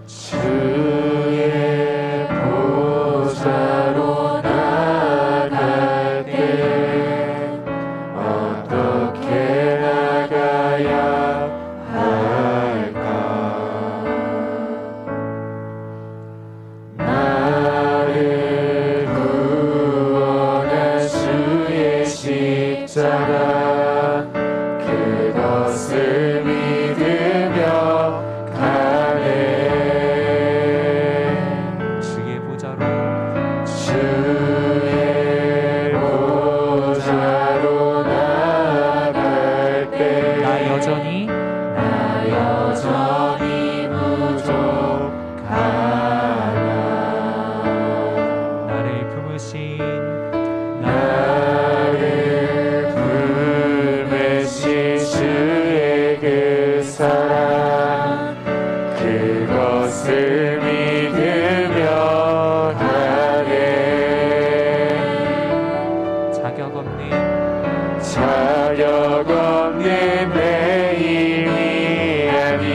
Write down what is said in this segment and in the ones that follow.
주의 보좌로 나갈 때 어떻게 나가야 할까? 나를 구원한 주의 십자가 그것을 믿으며 가네. 주의 보좌로 주의 보좌로 나갈 때 나 여전히 부족하나 나를 품으신 주의 그 사랑 그것을 믿으며 가네. 자격 없는 내 힘이 아니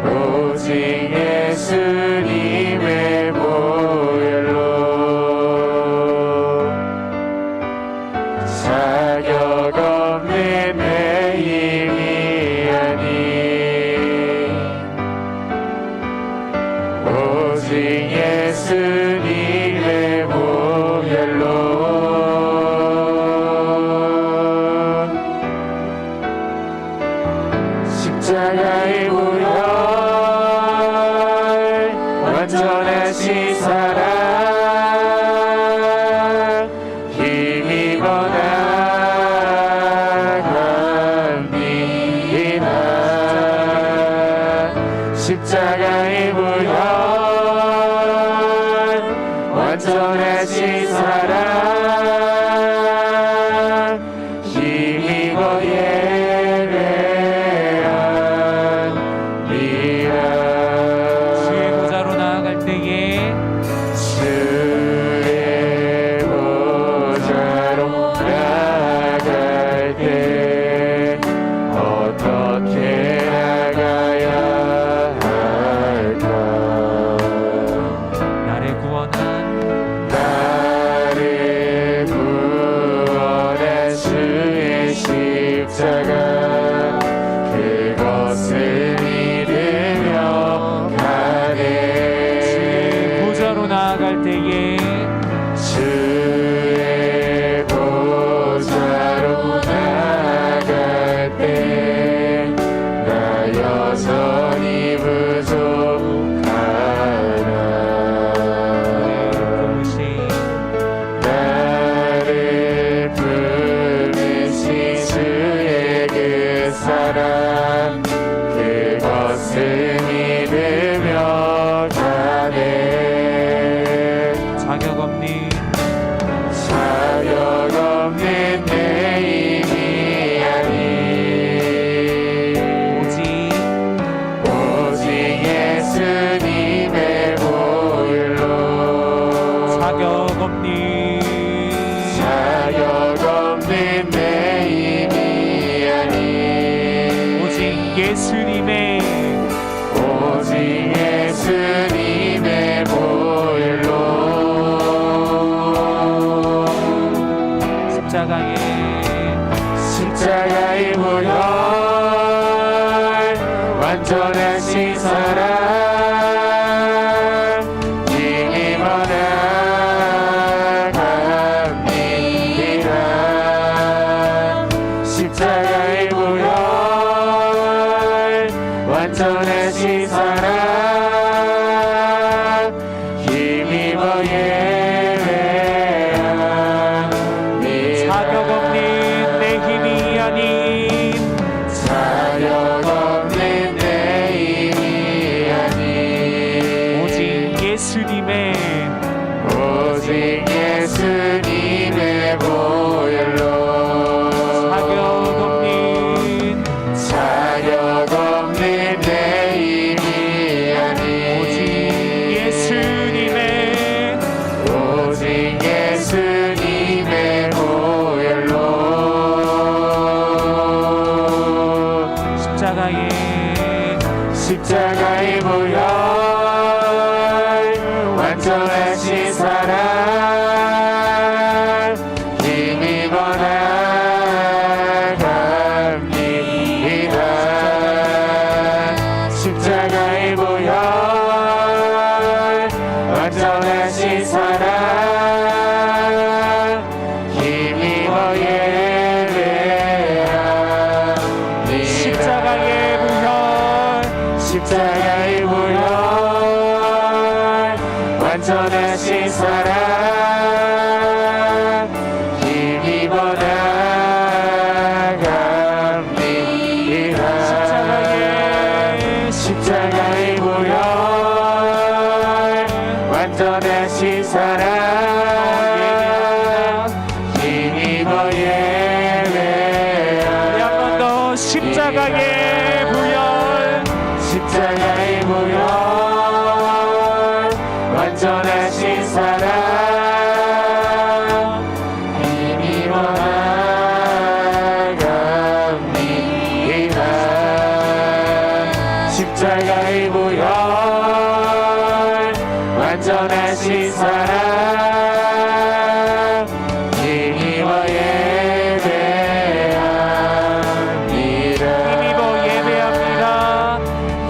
오직 예수님의 보혈로 자격 없는 내 힘이 아니 오직 예수님의 보혈로 십자가의 보혈 완전하신 사랑 힘입어 나갑니다. 십자가의 보혈 완전하신 사랑 힘입어 주의 보좌로 나아갈 때에 주의 보좌로 나갈 때 어떻게 나가야 할까? 나를 구원한 주의 십자가 그것을 믿으며 가네. 보좌로 나아갈 때에 주의 보좌로 나갈 때 나 여전히 부족하나 나를 품으신 주의 그 사랑 그것을 믿으며 가네. 자격 없는 내 힘이 아니 오직 예수님의 보혈로 자격 없는 내 힘이 아니 오직 예수님의 보혈로 십자가의 보혈 완전하신 사랑 힘입어 나갑니다. 십자가의 보혈 완전하신 사랑 힘입어 자격 없는 내 힘이 아닌 오직 예수님의 보혈로 자격 없는 내 힘이 아니 오직 예수님의 완전하신 사랑 힘입어 나갑니다. 십자가의 보혈 완전하신 사랑 힘입어 예배합니다. 십자가의 보혈 십자가의 보혈 완전하신 사랑 힘입어 나갑니다. 십자가의 보혈 완전하신 사랑 힘입어 예배합니다. 한 번 더 십자가의 보혈 십자가의 보혈 완전하신 사랑 힘입어 나갑니다. 십자가의 보혈 완전하신 사랑 힘입어 예배합니다. 힘입어 예배합니다.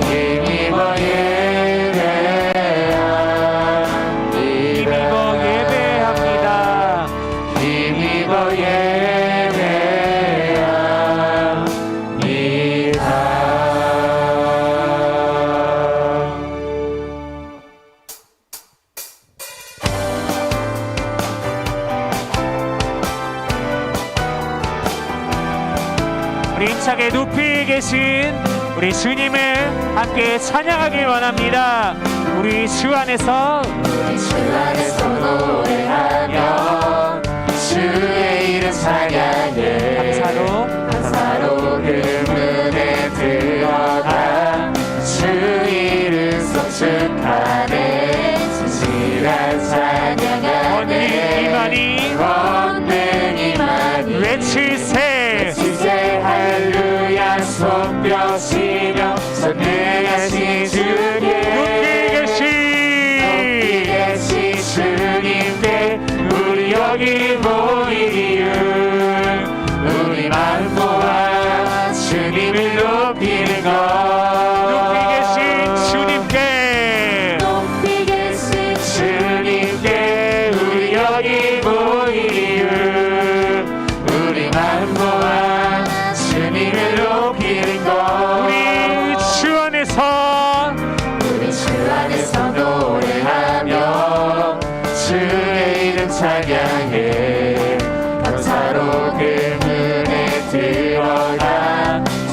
힘입어 예배합니다. 힘입어 예배합니다. 힘입어 우리 힘차게 높이 계신 우리 주님을 함께 찬양하길 원합니다. 우리 주 안에서 주 안에서 노래하며 주의 이름 찬양해 감사로 그 문에 들어가 주 이름 송축하네 진실한 찬양하네 권능이만이 외칠세 할렐루야 손뼉치며 전능하신 주께 높이 계신 주님께 우리 여기 모인 이유 우리 마음 모아 주님을 높이는 것 높이 계신 주님께 주님께 우리 여기 모인 이유 우리 마음 모아 주님을 높이는 것 우리 주 안에서 노래하며 주의 이름 찬양해 감사로 그 문에 들어가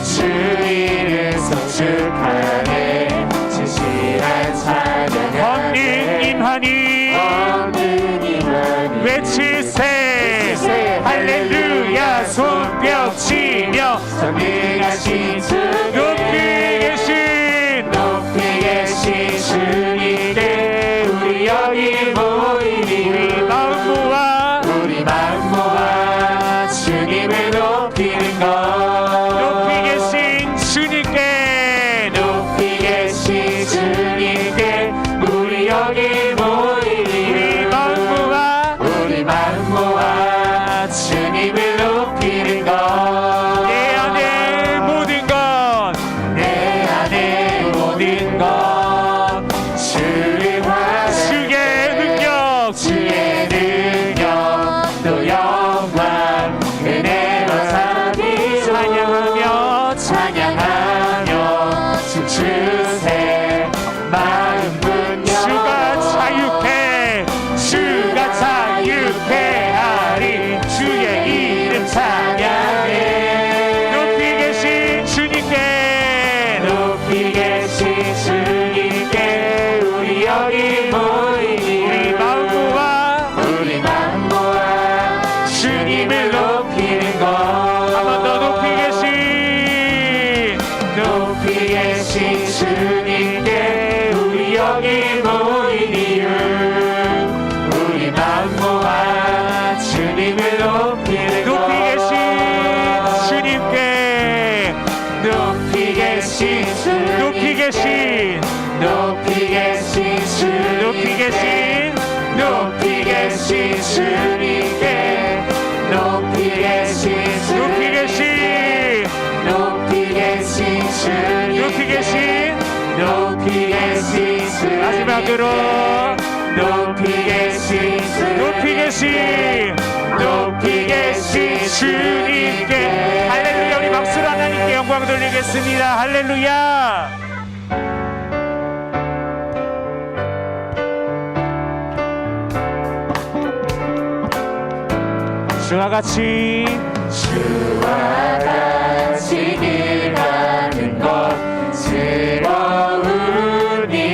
주 이름 송축하네 진실한 찬양하네 권능임하니 외칠세 할렐루야 손뼉치며 전능하신 높이 계신 주님께 우리 여기 모이니 우리 마음 모아 주님을 높이는 것 높이 계신 주님께 높이 계신 주님께 우리 여기 모이니 우리 마음 모아 주님을 높이는 것 내 안에 모든 것 높이 계신 주님께 높이 계신 높이 계신 높이 계신 주님께 높이 계신 높이 계신 주님께 마지막으로 높이 계신 높이 계신 높이 계신 주님께 할렐루야. 우리 박수로 하나님께 영광 돌리겠습니다. 할렐루야. 주와 같이 주와 같이 길 가는 것 즐거움이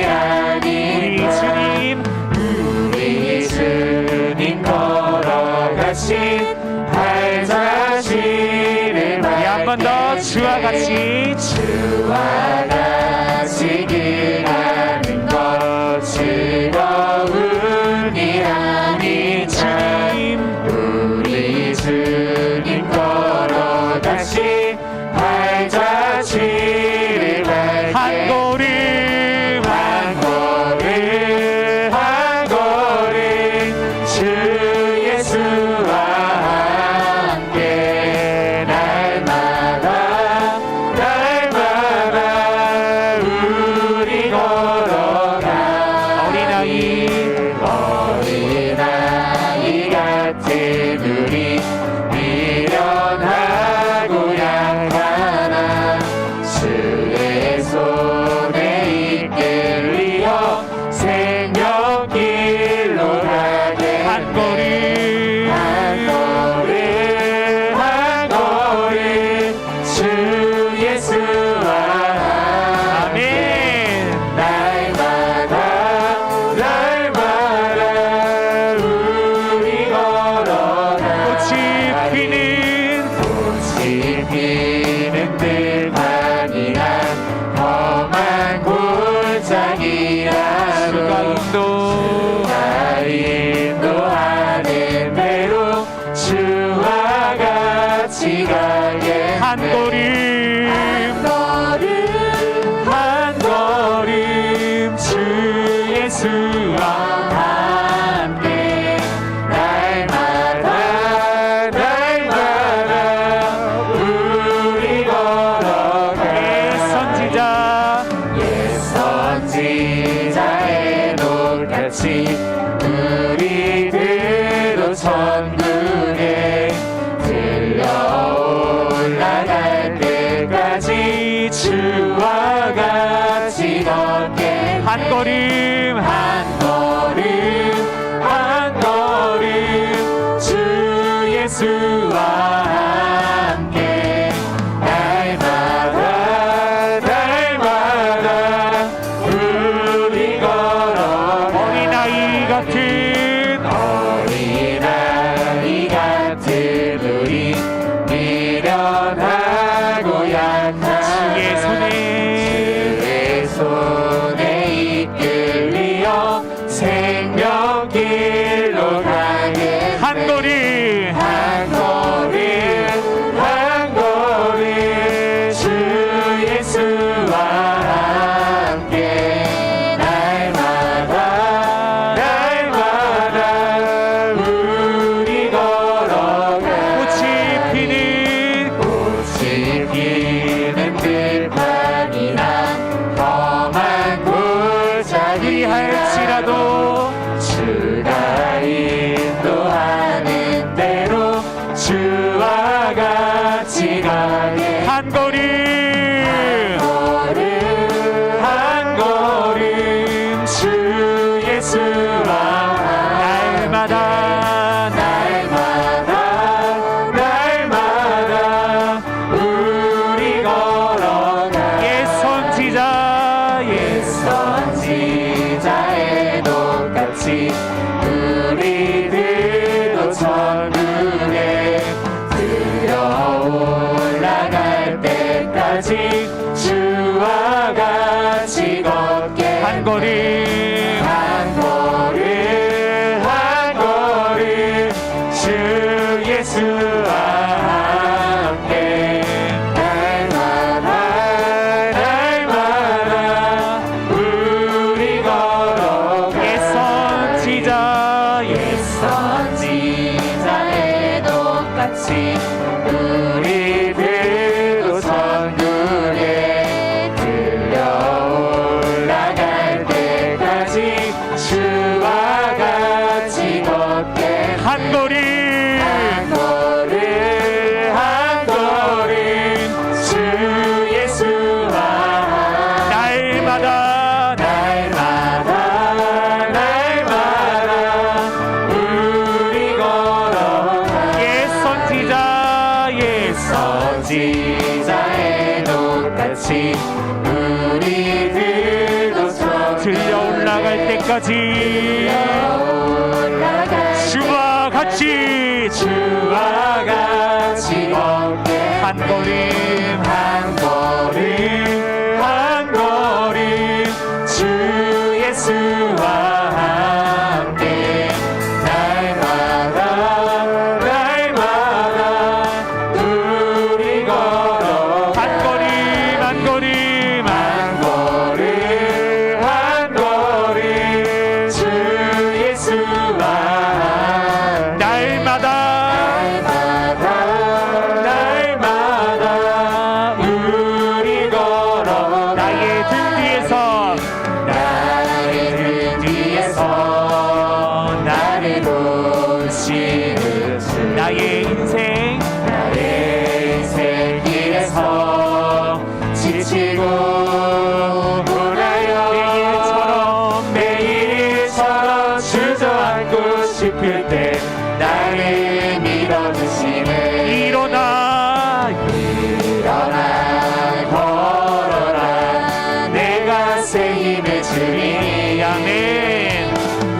아니 우리 주님 우리 주님 걸어가신 발자취를 우리 한 번 더 주와 같이 주와 같이 길 가는 것 즐거움이 아니 주님 우리 주님 걸어가신 발자취를 밟게 한 걸음 한 걸음 한 걸음 주 예수와 함께 날마다 날마다 우리 걸어가 어린아이 어린아이 같은 우리 미련하고 약하나 주의 손에 이끌리어 생명길로 가게 한 걸음 한 걸음 한 걸음 주 예수와 아멘. 날마다 날마다 우리 걸어가 꽃이 피는 꽃이 피는 들판이나 험한 골짜기라도 수가 인도하는 대로 주와 같이 가게 한 걸음 한 걸음 주 예수와 함께 날마다 날마다 우리 걸어가 선지자 선지자의 노같이 우리들도 천국에 들려 올라갈 때까지 주와 같이 걷게 한 걸음 한 걸음 한 걸음 주 예수와 함께 날마다 날마다 우리 걸어가 어린아이 같은 어린아이 같은 우리 미련하고 약한 주의 손에 주의 손에 이끌리어 생명길로 가게 한 걸음 한 걸음 한 걸음 주 예수와 함께 날마다 날마다 우리 걸어가 꽃이 피는 꽃이 피는 들판이나 험한 골짜기할지라도 주가 인도하는 대로 주와 같이 가게 한 걸음 한 걸음 주 예수와 날마다 날마다 날마다 우리 걸어가 옛 선지자 옛 선지자의 똑같이 우리들도 천국에 들어 올라갈 때까지 주와 같이 걷게 한 걸음 한 걸음 한 걸음 주 예수와 함께 날마다 날마다 우리 걸어가 옛 선지자 같이 우리들도 천국에 들려 올라갈 때까지 주와 같이 걷게 한 걸음 한 걸음 한 걸음 주 예수와 날마다 날마다 우리 걸어가 옛 선지자 옛 선지자의 똑같이 우리들도 들려 올라갈 때까지 주와 같이 주와 같이 걷게 한 걸음 한 걸음 한 걸음 주 예수와 함께 날마다 우리 걸어 한 걸음 한 걸음 한 걸음 한 걸음 주 예수와 날마다 우리 걸어 나의 등 뒤에서 나를 도우시는 주 나의 인생 나의 인생 길에서 지치고 불하여 매일처럼 주저앉고 싶을 때 나를 밀어주시네 일어나 걸어라 내가 새 힘을 주리니 아멘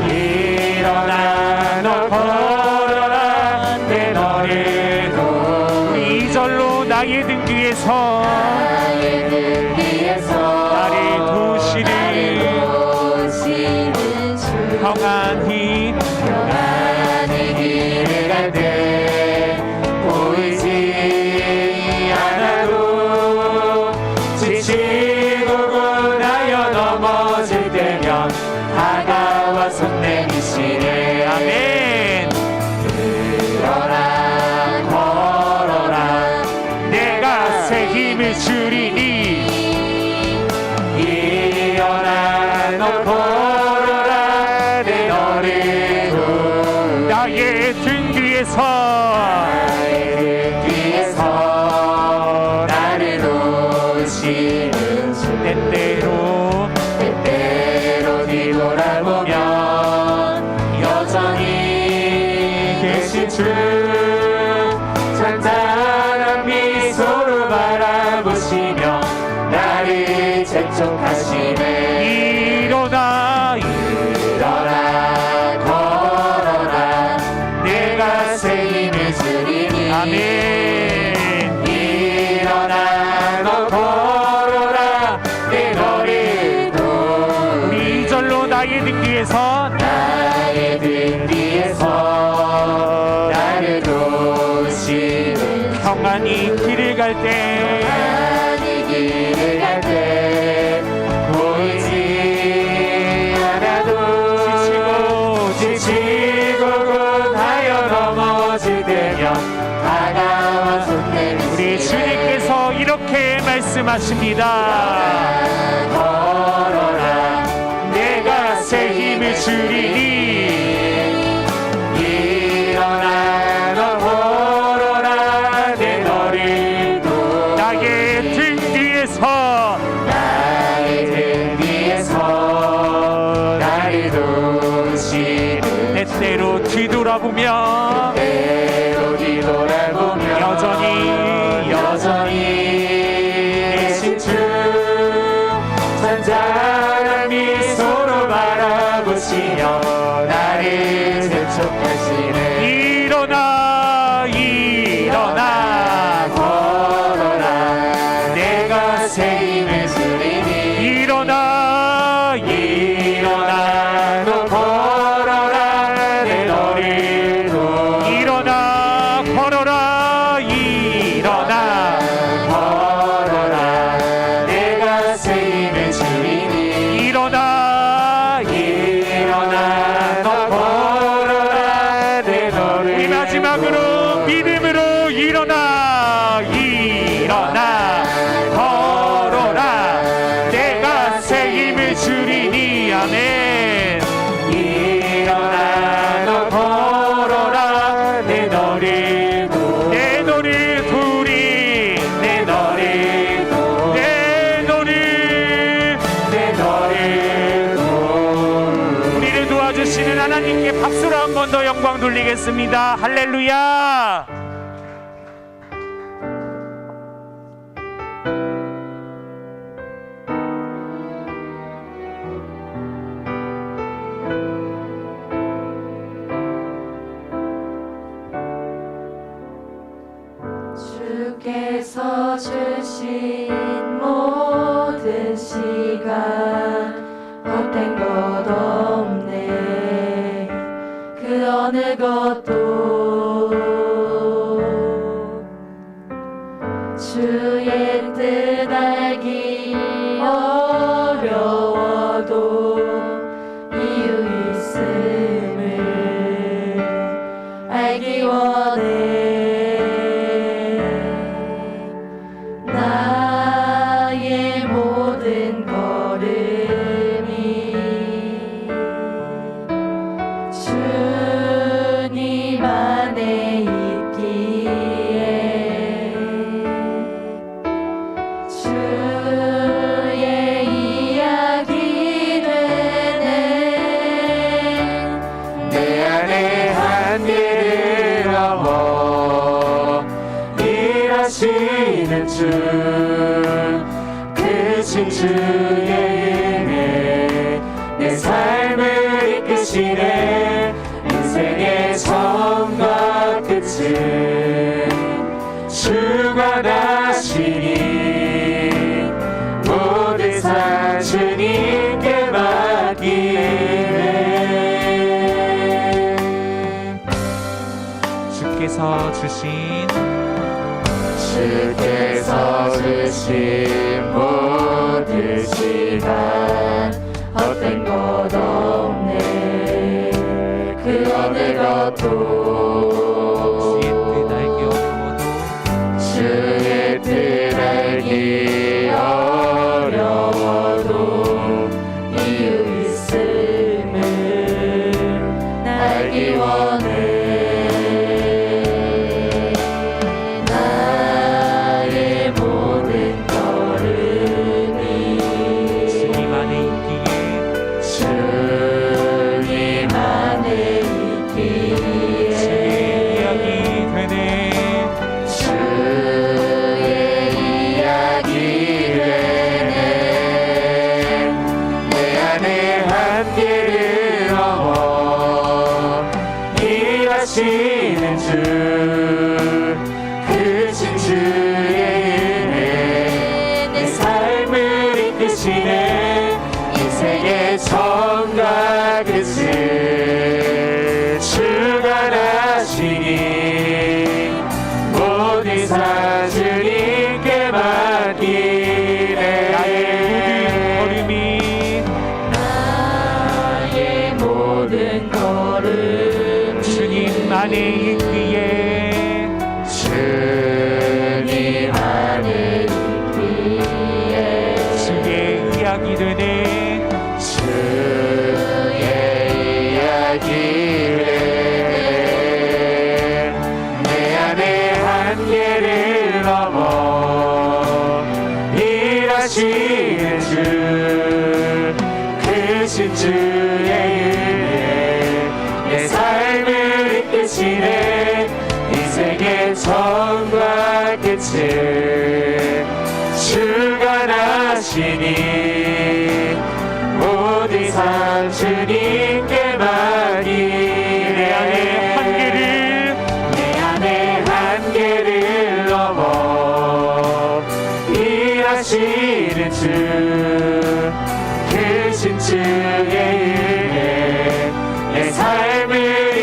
일어나 너 걸어라 내 너를 우리 이절로 나의 등 뒤에서 나의 등 뒤에서 나를 도우시는 주 평안히 평안히 길을 갈 때 보이지 않아도 지치고 고나여 넘어질 때면 다가와 손 내미시네 아멘 일어나 걸어라 내가 새 힘을 주리니 일어나 너 걸어라 내 너를 도우 나의 등 뒤에서 나의 등 뒤에서 나를 도우시는 주 때때로 때때로 뒤돌아보면 여전히 계신 주 잔잔한 미소로 바라보시며 나를 재촉하시네 일어나 일어나 걸어라 내가 새 힘을 주리니 아멘 일어나 너 걸어라 내 너를 도우 우리 이절로 나의 등 뒤에서 나의 등 뒤에서 나를 도우시는 평안히 길을 갈때 평안히 길을 갈 때 보이지 않아도 지치고 고하여 넘어질 때면 다가와 손 내미시네 우리 주님께서 이렇게 말씀하십니다 걸어라 내가 새 힘을 주리니 일어나 너 걸어라 내 너를 도우 나의 등 뒤에서 나의 등 뒤에서 나를 도우시는 때때로 뒤돌아보며 때로 뒤돌아보며 여전히 계신 주 잔잔한 미소로 바라보시며 나를 재촉하시네 일어나 걸어라 내가 새 힘을 주리니 일어나 너 걸어라 내 너를 도우 일어나 걸어라 일어나 걸어라 내가 새 힘을 주리니 일어나 너 걸어라 내 너를 우리 마지막으로 믿음으로 일어나 일어나 걸어라 내가 새 힘을 주리니 아멘. 일어나 너 걸어라 내 너를 도 내 너를 도리 내 너를 도 내 너를 내 너를 도 우리를 도와주시는 하나님께 박수로 한 번 더 영광 돌리겠습니다. 할렐루야. 주께서 주신 모든 시간 헛된 것 없네 그 어느 것도 주의 뜻 알기 어려워도 이유 있음을 알기 원해 나의 모든 걸음이 주님 안에 있기에 주의 이야기 되네 내 안에 한계를 넘어 일하시는 주 크신 주의 은혜 내 삶을 이끄시네 인생의 처음과 끝은 주가 나시니 모든 산 주님께 맡기네 주께서 주신 모든 시간 헛된 것 없네 그 어느 것도 주의 뜻 알기 어려워도 어려워도 이유 있음을 알기 원해 나의 모든 걸음이 주님 안에 있기에 주님 안에 있기에 주의 이야기 되네 주의 이야기 되네 내 안에 한계를 넘어 일하시는 주 크신 주의 은혜 내 삶을 이끄시네 인생의 처음과 끝을 주가 나시니 모든 산 주님께 맡기네 나의 모든 걸음이 나의 모든 걸음 주님 안에 있기에 주님 안에 있기에 주의 이야기 되네 주의 이야기를 내 안에 한계를 넘어 일하시는 주 크신 주의 은혜 내 삶을 이끄시네 인생의 처음과 끝을 주가 나시니 모든 산 주님께 맡기네 내 안에 한계를 넘어 일하시는 주 크신 주의 은혜 내 삶을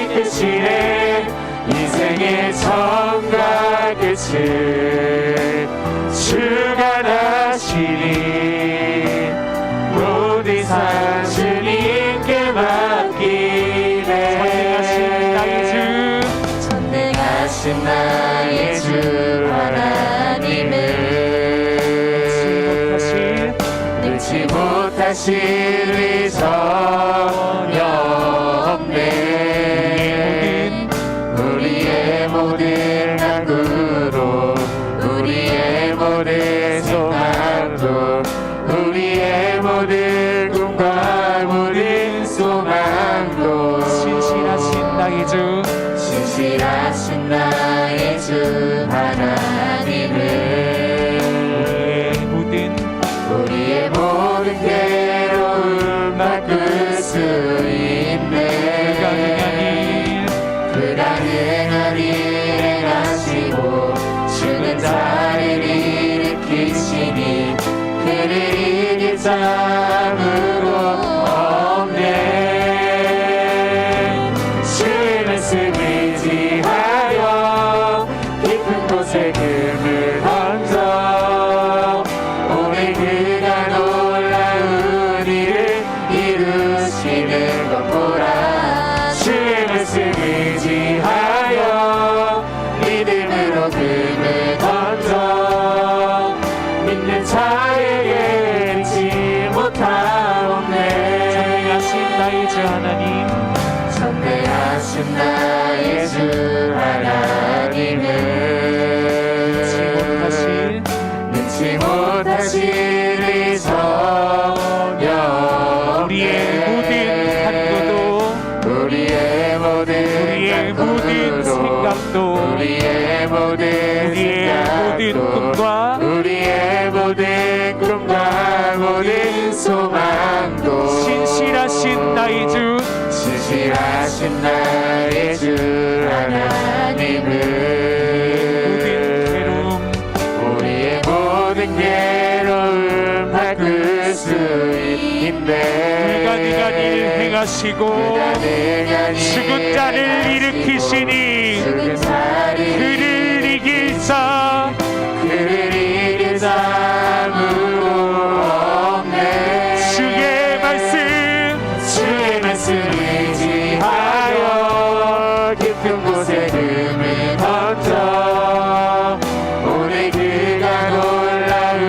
이끄시네 인생의 처음과 끝을 주가 나시니 모든 산 주님께 맡기네 전능하신 나의 주 전능하신 나의 주 실이 전혀 없네. 우리의 모든 간구로 우리의 모든 소망도 우리의 모든 꿈과 모든 소망도 신실하신 나의 주 신실하신 나의 주 하나님을 우리의 모든 괴로움 바꿀 수 있네. 불가능한 일 행하시고 죽은 자를 일으키시니 그를 이길 자 아무도 없네. 주의 말씀 의지하여 깊은 곳에 금을 던져 오늘 그가 놀라운 일을 이루시는 것 보라. 주의 말씀 의지하여 믿음으로 금을 던져 믿는 자에게 잃지 못하옵네. 전능하신 나의 주 하나님 전능하신 나의 주 하나님은 능치 못하실 일 전혀 우리의 모든 간구도 우리의 모든 생각도 우리의 모든 꿈과 우리의 모든 꿈과 모든 소망도 신실하신 나의 주 신실하신 나의 주 하나님은 우리의 모든 괴로움 바꿀 수 있네. 불가능한 일 행하시고 죽은 자를 일으키시니 그를 이길 자 아무도 없네. 주의 말씀 의지하여 깊은 곳에 금을 던져 오늘 그가 놀라운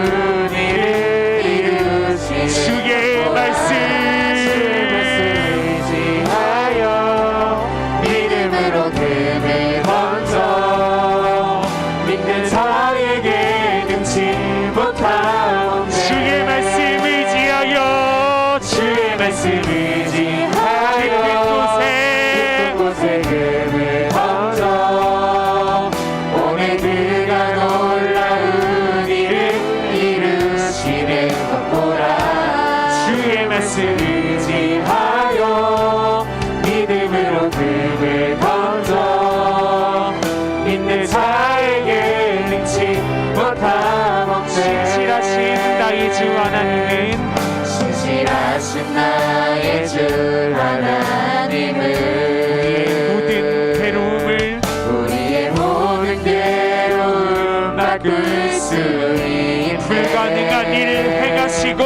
일을 이루시네. 주의 말씀 의지하여 믿음으로 금을 던져 믿는 자에게 능치 못하옵네. 주의 말씀 의지하여 주의 말씀 의지하여 깊은 곳에 금을 던져 오늘 그가 놀라운 일을 이루시는 것 보라. 주의 말씀 의지하여 믿음으로 금을 던져 믿는 자에게 능치 못하옵네. 신실하신 나의 주 하나님은 신실하신 나의 주 하나님은 모든 괴로움을 우리의 모든 괴로움 바꿀 수 있네. 불가능한 일을 행하시고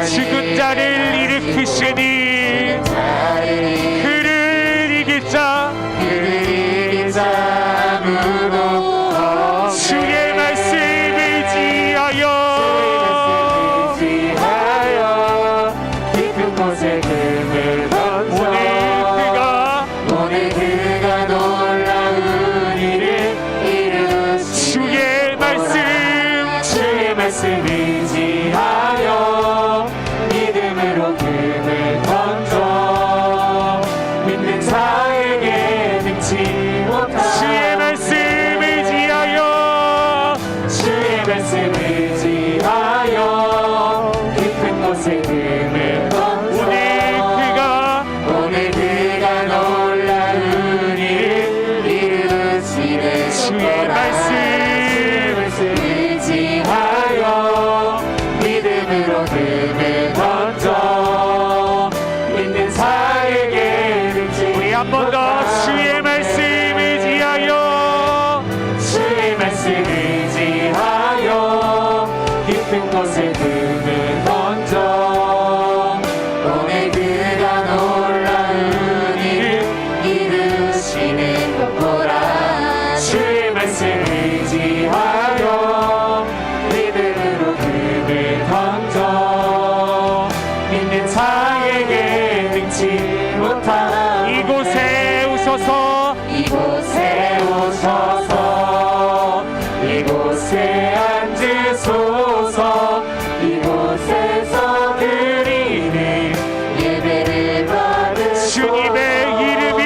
죽은 자를 일으키시니 그를 이길 자 아무도 없네. 주의 말씀 의지하여 깊은 곳에 금을 던져 오늘 그가 놀라운 일을 이루시네. 주의 말씀 의지하여 믿음으로 금을 던져 믿는 자에게 능치 못하옵네. 주의 말씀 의지하여 깊은 곳에 금을 던져 오늘 그가 놀라운 일을 이루시네. 주의 말씀 의지하여 믿음으로 금을 던져 믿는 자에게 능치 우리 한번 오셔서 이곳에 오셔서 이곳에 앉으소서 이곳에서 드리는 예배를 받으소 주님의 이름이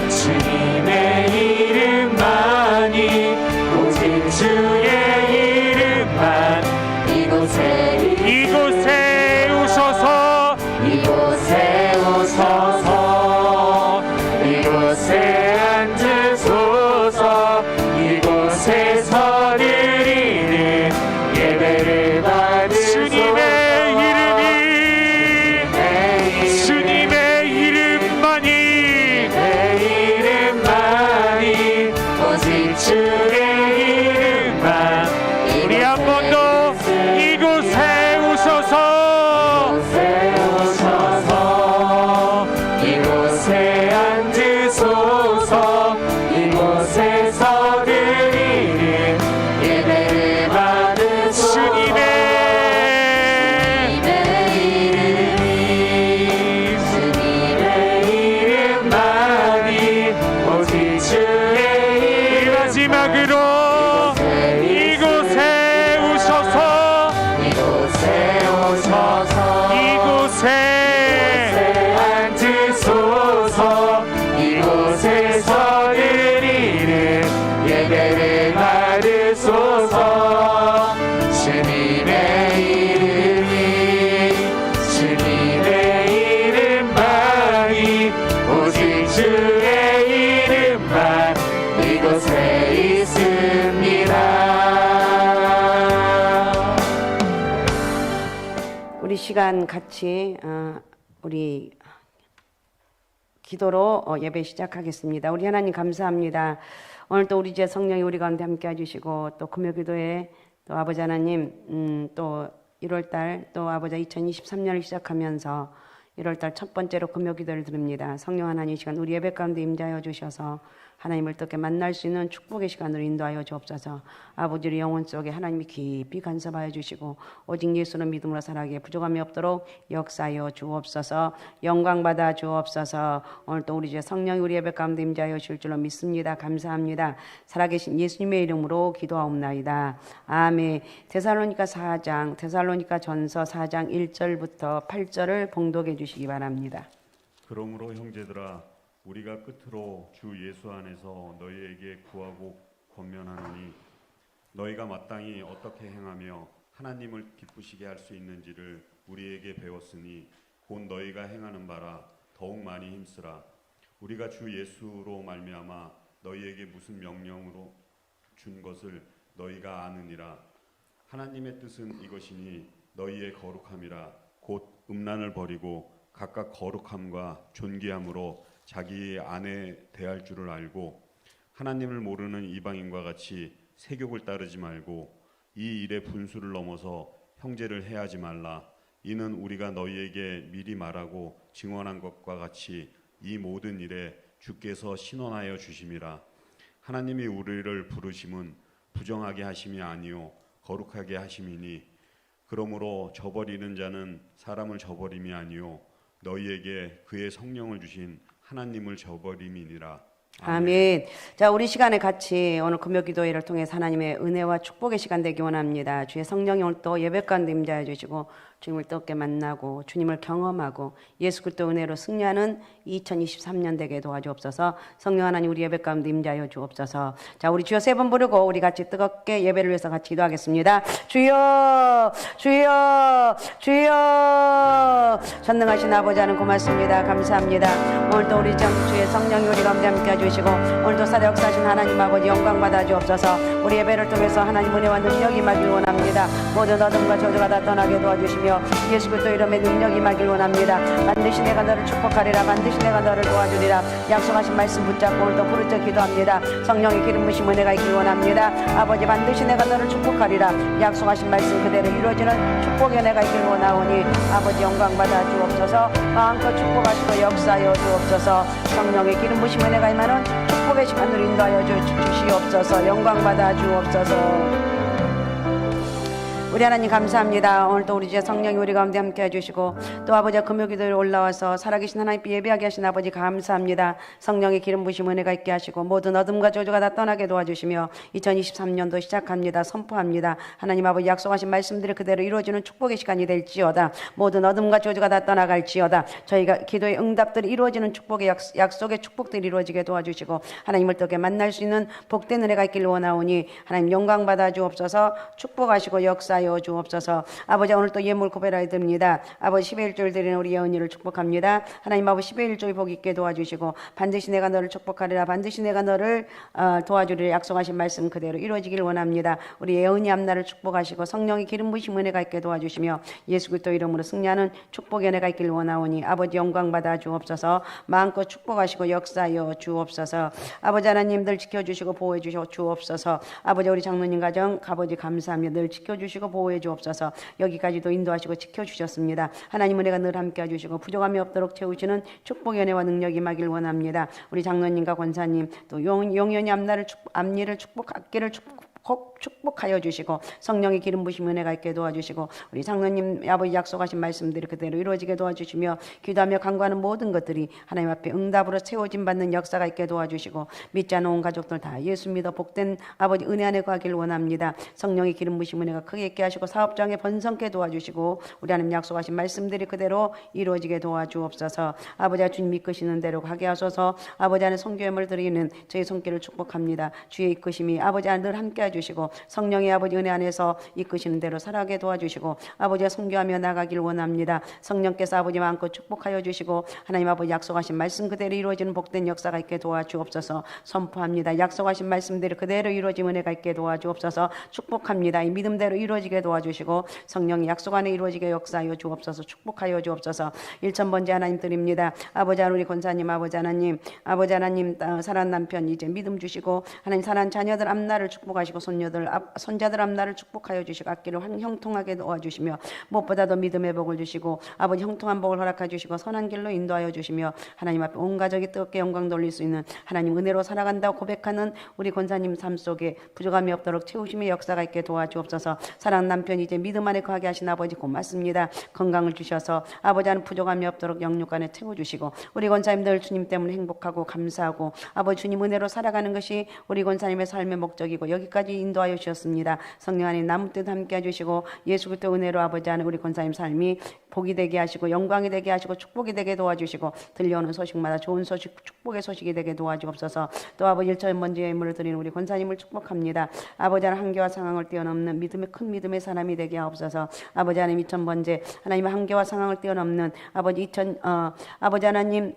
주님의 이름만이 오직 주의 이름만 이곳에 오셔서 이곳에 오셔서 이곳에 앉으소서 이곳에서 드리는 예배를 받으소서 주님의 이름만이 내 이름만이 오직 주의 이름만 우리 한 번 더 이곳에 오셔서 이곳에 앉으소서 이곳에서 드리는 예배를 받으소서 주님의 이름만이 오직 주의 이름 마지막으로 이곳에 오셔서 이곳에 앉으소서 이곳에서 드리는 예배를 받으소서 주님의 이름만이 오직 주의 이름만 이곳에 있습니다. 우리 시간 같이 우리 기도로 예배 시작하겠습니다. 우리 하나님 감사합니다. 오늘 또 우리 제 성령이 우리 가운데 함께 해주시고 또 금요기도에 또 아버지 하나님 또 1월달 또 아버지 2023년을 시작하면서 1월달 첫 번째로 금요기도를 드립니다. 성령 하나님 이 시간 우리 예배 가운데 임재하여 주셔서 하나님을 어떻게 만날 수 있는 축복의 시간으로 인도하여 주옵소서. 아버지의 영혼 속에 하나님이 깊이 간섭하여 주시고 오직 예수는 믿음으로 살아가기에 부족함이 없도록 역사하여 주옵소서. 영광 받아 주옵소서. 오늘 또 우리 주 성령이 우리 예배 가운데 임재하여 주실 줄로 믿습니다. 감사합니다. 살아계신 예수님의 이름으로 기도하옵나이다. 아멘. 데살로니가 4장 데살로니가 전서 4장 1절부터 8절을 봉독해 주시기 바랍니다. 그러므로 형제들아 우리가 끝으로 주 예수 안에서 너희에게 구하고 권면하노니 너희가 마땅히 어떻게 행하며 하나님을 기쁘시게 할 수 있는지를 우리에게 배웠으니 곧 너희가 행하는 바라 더욱 많이 힘쓰라. 우리가 주 예수로 말미암아 너희에게 무슨 명령으로 준 것을 너희가 아느니라. 하나님의 뜻은 이것이니 너희의 거룩함이라. 곧 음란을 버리고 각각 거룩함과 존귀함으로 자기 안에 대할 줄을 알고 하나님을 모르는 이방인과 같이 세욕을 따르지 말고 이 일의 분수를 넘어서 형제를 해하지 말라. 이는 우리가 너희에게 미리 말하고 증언한 것과 같이 이 모든 일에 주께서 신원하여 주심이라. 하나님이 우리를 부르심은 부정하게 하심이 아니요 거룩하게 하심이니 그러므로 저버리는 자는 사람을 저버림이 아니요 너희에게 그의 성령을 주신 하나님을 저버림이니라. 아멘. 자, 우리 시간에 같이 오늘 금요기도회를 통해서 하나님의 은혜와 축복의 시간 되기 원합니다. 주의 성령이 오늘 또 예배 가운데 임재하여 주시고 주님을 뜨겁게 만나고 주님을 경험하고 예수 그리스도 은혜로 승리하는 2023년 되게 도와주옵소서. 성령 하나님 우리 예배 가운데 임재하여 주옵소서. 자, 우리 주여 세 번 부르고 우리 같이 뜨겁게 예배를 위해서 같이 기도하겠습니다. 주여 주여 주여. 전능하신 아버지 하나님 고맙습니다. 감사합니다. 오늘도 우리 주의 성령이 우리 가운데 함께 해주시고 오늘도 살아 역사하신 하나님 아버지 영광 받아 주옵소서. 우리 예배를 통해서 하나님 은혜와 능력이 임하길 원합니다. 모든 어둠과 저주가 다 떠나게 도와주시며 예수 그리스도 이름의 능력이 임하길 원합니다. 반드시 내가 너를 축복하리라. 반드시 내가 너를 도와주리라. 약속하신 말씀 붙잡고 오늘도 부르짖어 기도합니다. 성령의 기름 부으심 은혜가 있길 원합니다. 아버지 반드시 내가 너를 축복하리라. 약속하신 말씀 그대로 이루어지는 축복의 은혜가 있길 원하오니 아버지 영광 받아 주옵소서. 마음껏 축복하시고 역사하여 주옵소서. 성령의 기름 부으심 은혜가 임하는 축복의 시간으로 인도하여 주시옵소서. 영광 받아 주옵소서. 우리 하나님 감사합니다. 오늘도 우리 주의 성령이 우리 가운데 함께 해주시고 또 아버지 금요기도에 올라와서 살아계신 하나님께 예배하게 하신 아버지 감사합니다. 성령의 기름 부심 은혜가 있게 하시고 모든 어둠과 저주가 다 떠나게 도와주시며 2023년도 시작합니다. 선포합니다. 하나님 아버지 약속하신 말씀들이 그대로 이루어지는 축복의 시간이 될지어다. 모든 어둠과 저주가 다 떠나갈지어다. 저희가 기도의 응답들이 이루어지는 축복의 약속의 축복들이 이루어지게 도와주시고 하나님을 떻게 만날 수 있는 복된 은혜가 있기를 원하오니 하나님 영광 받아 주옵소서. 축복하시고 역사하여 주옵소서. 아버지 오늘 또 예물 고백하여 듭니다. 아버지 11조를 드리는 우리 예언이를 축복합니다. 하나님 아버지 11조의 복 있게 도와주시고 반드시 내가 너를 축복하리라. 반드시 내가 너를 도와주리라. 약속하신 말씀 그대로 이루어지길 원합니다. 우리 예언이 앞날을 축복하시고 성령의 기름 부으심 은혜가 있게 도와주시며 예수 그리스도 이름으로 승리하는 축복의 은혜가 있길 원하오니 아버지 영광 받아 주옵소서. 마음껏 축복하시고 역사하여 주옵소서. 아버지 하나님 늘 지켜주시고 보호해 주시고 주옵소서. 아버지 우리 장로님 가정 아버지 감사합니다. 늘 지켜주시고 보호해 주옵소서. 여기까지도 인도하시고 지켜주셨습니다. 하나님 은혜가 늘 함께 해주시고 부족함이 없도록 채우시는 축복의 은혜와 능력이 임하길 원합니다. 우리 장로님과 권사님 또 영원히 앞니를 축복하기를 축복하여 주시고 성령의 기름 부으심 은혜가 있게 도와주시고 우리 장로님 아버지 약속하신 말씀들이 그대로 이루어지게 도와주시며 기도하며 간구하는 모든 것들이 하나님 앞에 응답으로 채워짐 받는 역사가 있게 도와주시고 믿지 않은 온 가족들 다 예수 믿어 복된 아버지 은혜 안에 거하길 원합니다. 성령의 기름 부으심 은혜가 크게 있게 하시고 사업장에 번성케 도와주시고 우리 하나님 약속하신 말씀들이 그대로 이루어지게 도와주옵소서. 아버지가 주님 이끄시는 대로 가게 하소서. 아버지 안에 성교회를 드리는 저희 손길을 축복합니다. 주의 이끄심이 아버지 안에 늘 함께 해주시고 성령의 아버지 은혜 안에서 이끄시는 대로 살아가게 도와주시고 아버지가 선교하며 나가길 원합니다. 성령께서 아버지 마음껏 축복하여 주시고 하나님 아버지 약속하신 말씀 그대로 이루어지는 복된 역사가 있게 도와주옵소서. 선포합니다. 약속하신 말씀대로 그대로 이루어지는 은혜가 있게 도와주옵소서. 축복합니다. 이 믿음대로 이루어지게 도와주시고 성령의 약속 안에 이루어지게 역사하여 주옵소서. 축복하여 주옵소서. 1000번째 하나님 드립니다. 아버지 우리 권사님 아버지 하나님 사랑하는 남편 이제 믿음 주시고 하나님 사랑하는 자녀들 앞날을 축복하시고 손자들 앞날을 축복하여 주시고 앞길을 형통하게 도와주시며 무엇보다도 믿음의 복을 주시고 아버지 형통한 복을 허락해 주시고 선한 길로 인도하여 주시며 하나님 앞에 온 가족이 뜨겁게 영광 돌릴 수 있는 하나님 은혜로 살아간다고 고백하는 우리 권사님 삶 속에 부족함이 없도록 채우심의 역사가 있게 도와주옵소서. 사랑하는 남편이 이제 믿음 안에 거하게 하신 아버지 고맙습니다. 건강을 주셔서 아버지 하는 부족함이 없도록 영육 안에 채워주시고 우리 권사님들 주님 때문에 행복하고 감사하고 아버지 주님 은혜로 살아가는 것이 우리 권사님의 삶의 목적이고 여기까지 인도하여 주셨습니다. 성령 안에 남은 뜻 함께 해주시고 예수 그리스도 은혜로 아버지 하는 우리 권사님 삶이 복이 되게 하시고 영광이 되게 하시고 축복이 되게 도와주시고 들려오는 소식마다 좋은 소식 축복의 소식이 되게 도와주옵소서. 또 아버지 1000번째 예물을 드리는 우리 권사님을 축복합니다. 아버지 하나님 한계와 상황을 뛰어넘는 믿음의 큰 믿음의 사람이 되게 하옵소서. 아버지 하나님 2000번째 하나님의 한계와 상황을 뛰어넘는 아버지 아버지 하나님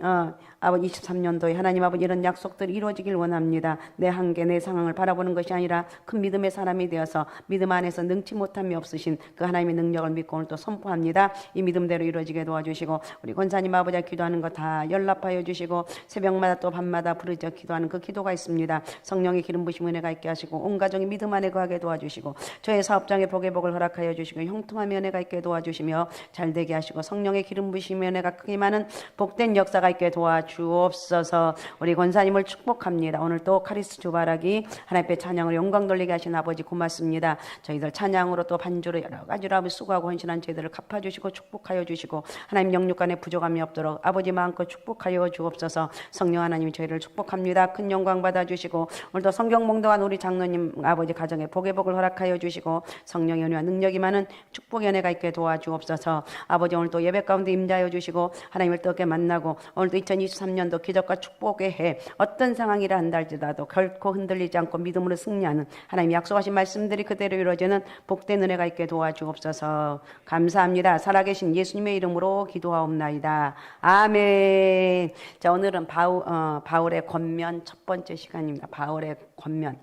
아버지 23년도에 하나님 아버지 이런 약속들이 이루어지길 원합니다. 내 한계 내 상황을 바라보는 것이 아니라 큰 믿음의 사람이 되어서 믿음 안에서 능치 못함이 없으신 그 하나님의 능력을 믿고 오늘 또 선포합니다. 이 믿음대로 이루어지게 도와주시고 우리 권사님 아버지가 기도하는 거 다 연락하여 주시고 새벽마다 또 밤마다 부르짖어 기도하는 그 기도가 있습니다. 성령의 기름 부으심 은혜가 있게 하시고 온 가정이 믿음 안에 거하게 도와주시고 저의 사업장에 복의 복을 허락하여 주시고 형통함의 은혜가 있게 도와주시며 잘되게 하시고 성령의 기름 부으심 은혜가 크게 많은 복된 역사가 있게 도와주옵소서. 우리 권사님을 축복합니다. 오늘 또 카리스 주바라기 하나님의 찬양을 영광 돌리게 하신 아버지 고맙습니다. 저희들 찬양으로 또 반주로 여러 가지로 아버지 수고하고 헌신한 저희들을 갚아주시고 축복하여 주시고 하나님 영육간에 부족함이 없도록 아버지 마음껏 축복하여 주옵소서. 성령 하나님이 저희를 축복합니다. 큰 영광 받아주시고 오늘도 성경 몽도한 우리 장로님 아버지 가정에 복의 복을 허락하여 주시고 성령의 은혜와 능력이 많은 축복의 은혜가 있게 도와주옵소서. 아버지 오늘도 예배 가운데 임재하여 주시고 하나님을 뜨겁게 만나고 오늘도 2023년도 기적과 축복의 해 어떤 상황이라 한다 할지라도 결코 흔들리지 않고 믿음으로 승리하는 하나님 약속하신 말씀들이 그대로 이루어지는 복된 은혜가 있게 도와주옵소서. 감사합니다. 살아계신 예수님의 이름으로 기도하옵나이다. 아멘. 자, 오늘은 바울의 권면 첫 번째 시간입니다. 바울의 권면.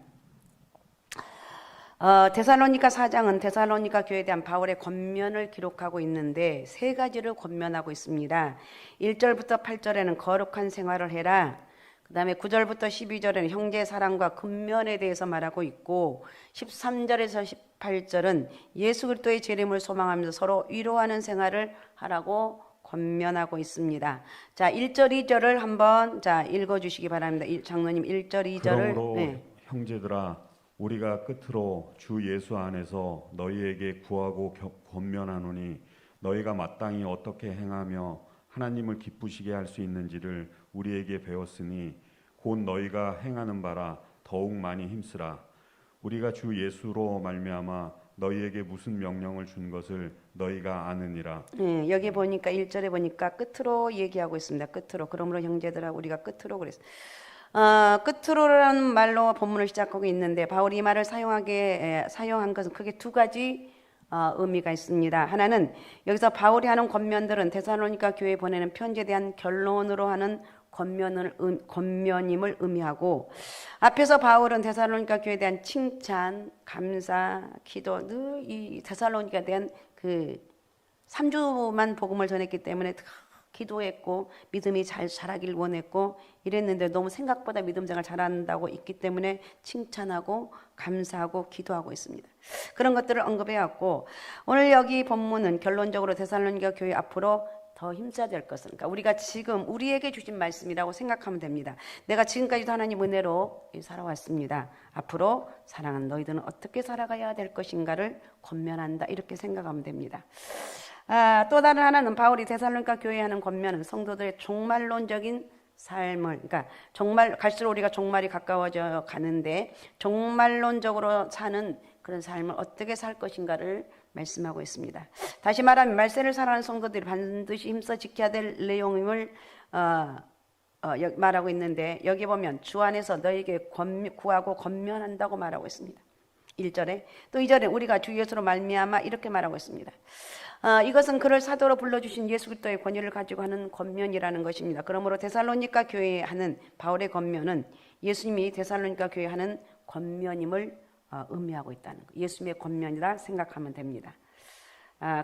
데살로니가 4장은 데살로니가 교회에 대한 바울의 권면을 기록하고 있는데 세 가지를 권면하고 있습니다. 1절부터 8절에는 거룩한 생활을 해라. 그 다음에 9절부터 12절에는 형제 사랑과 근면에 대해서 말하고 있고 13절에서 18절은 예수 그리스도의 재림을 소망하면서 서로 위로하는 생활을 하라고 권면하고 있습니다. 자, 1절, 2절을 한번 읽어주시기 바랍니다. 장로님 1절, 2절을. 그러므로 형제들아 우리가 끝으로 주 예수 안에서 너희에게 구하고 권면하노니 너희가 마땅히 어떻게 행하며 하나님을 기쁘시게 할 수 있는지를 우리에게 배웠으니 곧 너희가 행하는 바라 더욱 많이 힘쓰라. 우리가 주 예수로 말미암아 너희에게 무슨 명령을 준 것을 너희가 아느니라. 여기 보니까 1절에 보니까 끝으로 얘기하고 있습니다. 끝으로. 그러므로 형제들아 우리가 끝으로 그랬어요. 끝으로라는 말로 본문을 시작하고 있는데 바울이 이 말을 사용한 것은 크게 두 가지 의미가 있습니다. 하나는 여기서 바울이 하는 권면들은 데살로니가 교회에 보내는 편지에 대한 결론으로 하는 권면임을 의미하고, 앞에서 바울은 데살로니가 교회에 대한 칭찬, 감사, 기도, 늘 이 데살로니가에 대한 그 3주만 복음을 전했기 때문에 기도했고 믿음이 잘 자라길 원했고 이랬는데 너무 생각보다 믿음 생활 잘한다고 있기 때문에 칭찬하고 감사하고 기도하고 있습니다. 그런 것들을 언급해왔고, 오늘 여기 본문은 결론적으로 데살로니가 교회 앞으로 더 힘써야 될 것은, 그러니까 우리가 지금 우리에게 주신 말씀이라고 생각하면 됩니다. 내가 지금까지도 하나님 은혜로 살아왔습니다. 앞으로 사랑하는 너희들은 어떻게 살아가야 될 것인가를 권면한다, 이렇게 생각하면 됩니다. 또 다른 하나는 바울이 데살로니가 교회에 하는 권면은 성도들의 종말론적인 삶을, 그러니까 정말 갈수록 우리가 종말이 가까워져 가는데 종말론적으로 사는 그런 삶을 어떻게 살 것인가를 말씀하고 있습니다. 다시 말하면 말세를 살아가는 성도들이 반드시 힘써 지켜야 될 내용임을 말하고 있는데, 여기 보면 주 안에서 너에게 구하고 권면한다고 말하고 있습니다. 1절에, 또 2절에 우리가 주 예수로 말미암아 이렇게 말하고 있습니다. 이것은 그를 사도로 불러주신 예수 그리스도의 권위를 가지고 하는 권면이라는 것입니다. 그러므로 데살로니가 교회에 하는 바울의 권면은 예수님이 데살로니가 교회에 하는 권면임을 의미하고 있다는 것, 예수님의 권면이라 생각하면 됩니다.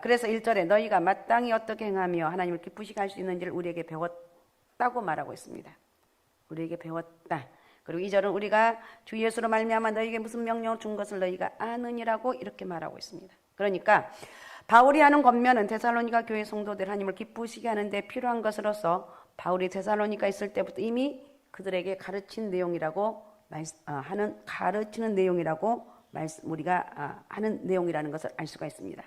그래서 1절에 너희가 마땅히 어떻게 행하며 하나님을 기쁘시게 할 수 있는지를 우리에게 배웠다고 말하고 있습니다. 우리에게 배웠다. 그리고 2절은 우리가 주 예수로 말미암아 너희에게 무슨 명령을 준 것을 너희가 아느니라고 이렇게 말하고 있습니다. 그러니까 바울이 하는 권면은 데살로니가 교회 성도들 하나님을 기쁘시게 하는데 필요한 것으로서 바울이 데살로니가 있을 때부터 이미 그들에게 가르친 내용이라고 가르치는 내용이라고 우리가 하는 내용이라는 것을 알 수가 있습니다.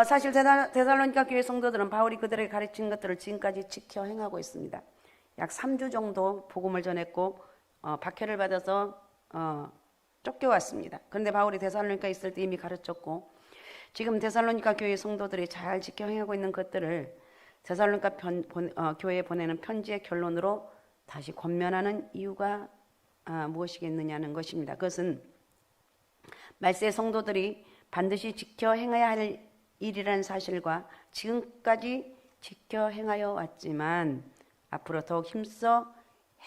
사실 데살로니가 교회 성도들은 바울이 그들에게 가르친 것들을 지금까지 지켜 행하고 있습니다. 약 3주 정도 복음을 전했고 박해를 받아서 쫓겨왔습니다. 그런데 바울이 데살로니가 있을 때 이미 가르쳤고, 지금 데살로니가 교회 성도들이 잘 지켜 행하고 있는 것들을 데살로니가 교회에 보내는 편지의 결론으로 다시 권면하는 이유가 무엇이겠느냐는 것입니다. 그것은 말세 성도들이 반드시 지켜 행해야 할 일이라는 사실과 지금까지 지켜 행하여 왔지만 앞으로 더욱 힘써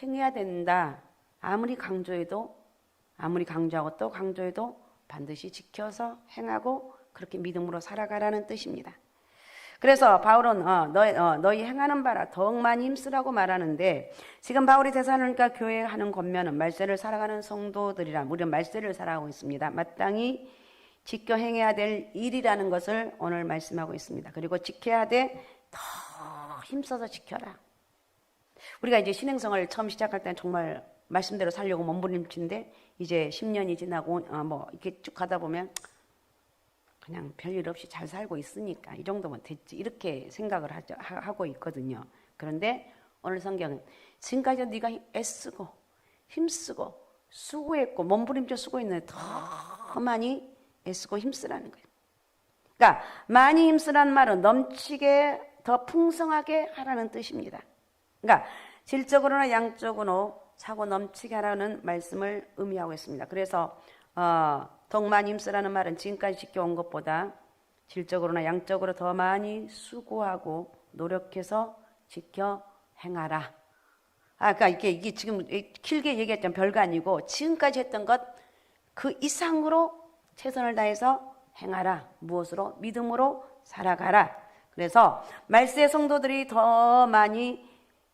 행해야 된다. 아무리 강조하고 또 강조해도 반드시 지켜서 행하고 그렇게 믿음으로 살아가라는 뜻입니다. 그래서 바울은 너희 행하는 바라 더욱 많이 힘쓰라고 말하는데, 지금 바울이 데살로니가 교회에 하는 권면은 말세를 살아가는 성도들이라, 우리는 말세를 살아가고 있습니다. 마땅히 지켜 행해야 될 일이라는 것을 오늘 말씀하고 있습니다. 그리고 지켜야 돼 더 힘써서 지켜라. 우리가 이제 신행성을 처음 시작할 때는 정말 말씀대로 살려고 몸부림치는데 이제 10년이 지나고 이렇게 쭉 가다 보면 그냥 별일 없이 잘 살고 있으니까 이 정도면 됐지, 이렇게 생각을 하고 있거든요. 그런데 오늘 성경은 지금까지 네가 애쓰고 힘쓰고 수고했고 몸부림쳐 수고했는데 더 많이 애쓰고 힘쓰라는 거예요. 그러니까 많이 힘쓰라는 말은 넘치게 더 풍성하게 하라는 뜻입니다. 그러니까 질적으로나 양적으로 차고 넘치게 하라는 말씀을 의미하고 있습니다. 그래서 더욱 많이 힘쓰라는 말은 지금까지 지켜온 것보다 질적으로나 양적으로 더 많이 수고하고 노력해서 지켜 행하라. 그러니까 이게 지금 길게 얘기했던 별거 아니고 지금까지 했던 것 그 이상으로 최선을 다해서 행하라. 무엇으로? 믿음으로 살아가라. 그래서 말세 성도들이 더 많이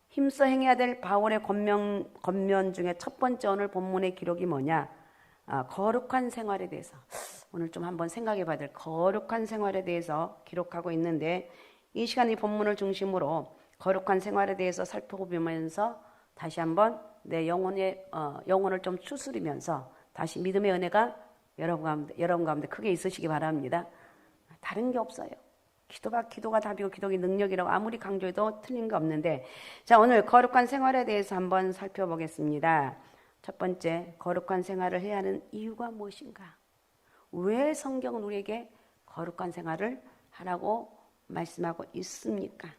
힘써 행해야 될 바울의 권면 중에 첫 번째 오늘 본문의 기록이 뭐냐? 거룩한 생활에 대해서 오늘 좀 한번 생각해 봐야 될 거룩한 생활에 대해서 기록하고 있는데, 이 시간 이 본문을 중심으로 거룩한 생활에 대해서 살펴보면서 다시 한번 내 영혼을 좀 추스리면서 다시 믿음의 은혜가 여러분 가운데 크게 있으시기 바랍니다. 다른 게 없어요. 기도가 답이고 기도가 능력이라고 아무리 강조해도 틀린 게 없는데, 자, 오늘 거룩한 생활에 대해서 한번 살펴보겠습니다. 첫 번째, 거룩한 생활을 해야 하는 이유가 무엇인가? 왜 성경은 우리에게 거룩한 생활을 하라고 말씀하고 있습니까?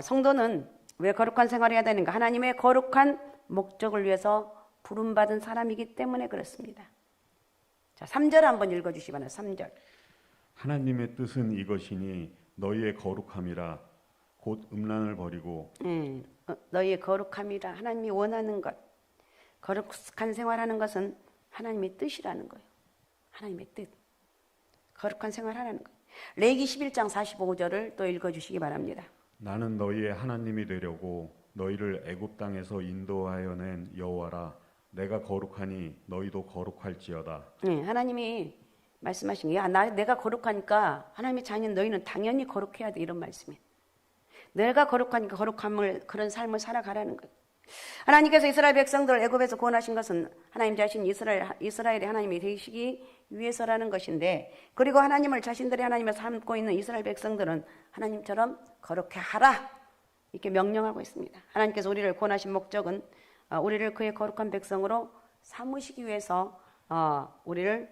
성도는 왜 거룩한 생활을 해야 되는가? 하나님의 거룩한 목적을 위해서 부름받은 사람이기 때문에 그렇습니다. 자, 3절 한번 읽어주시기 바랍니다. 3절. 하나님의 뜻은 이것이니 너희의 거룩함이라 곧 음란을 버리고 너희의 거룩함이라 하나님이 원하는 것, 거룩한 생활하는 것은 하나님의 뜻이라는 거예요. 하나님의 뜻. 거룩한 생활하라는 거예요. 레위기 11장 45절을 또 읽어주시기 바랍니다. 나는 너희의 하나님이 되려고 너희를 애굽 땅에서 인도하여 낸 여호와라. 내가 거룩하니 너희도 거룩할지어다. 하나님이 말씀하신 게 내가 거룩하니까 하나님의 자녀인 너희는 당연히 거룩해야 돼, 이런 말씀이에요. 내가 거룩하니까 그런 삶을 살아가라는 거예요. 하나님께서 이스라엘 백성들을 애굽에서 구원하신 것은 하나님 자신 이스라엘의 하나님이 되시기 위해서라는 것인데, 그리고 하나님을 자신들의 하나님을 삼고 있는 이스라엘 백성들은 하나님처럼 거룩해 하라 이렇게 명령하고 있습니다. 하나님께서 우리를 구원하신 목적은 우리를 그의 거룩한 백성으로 삼으시기 위해서 우리를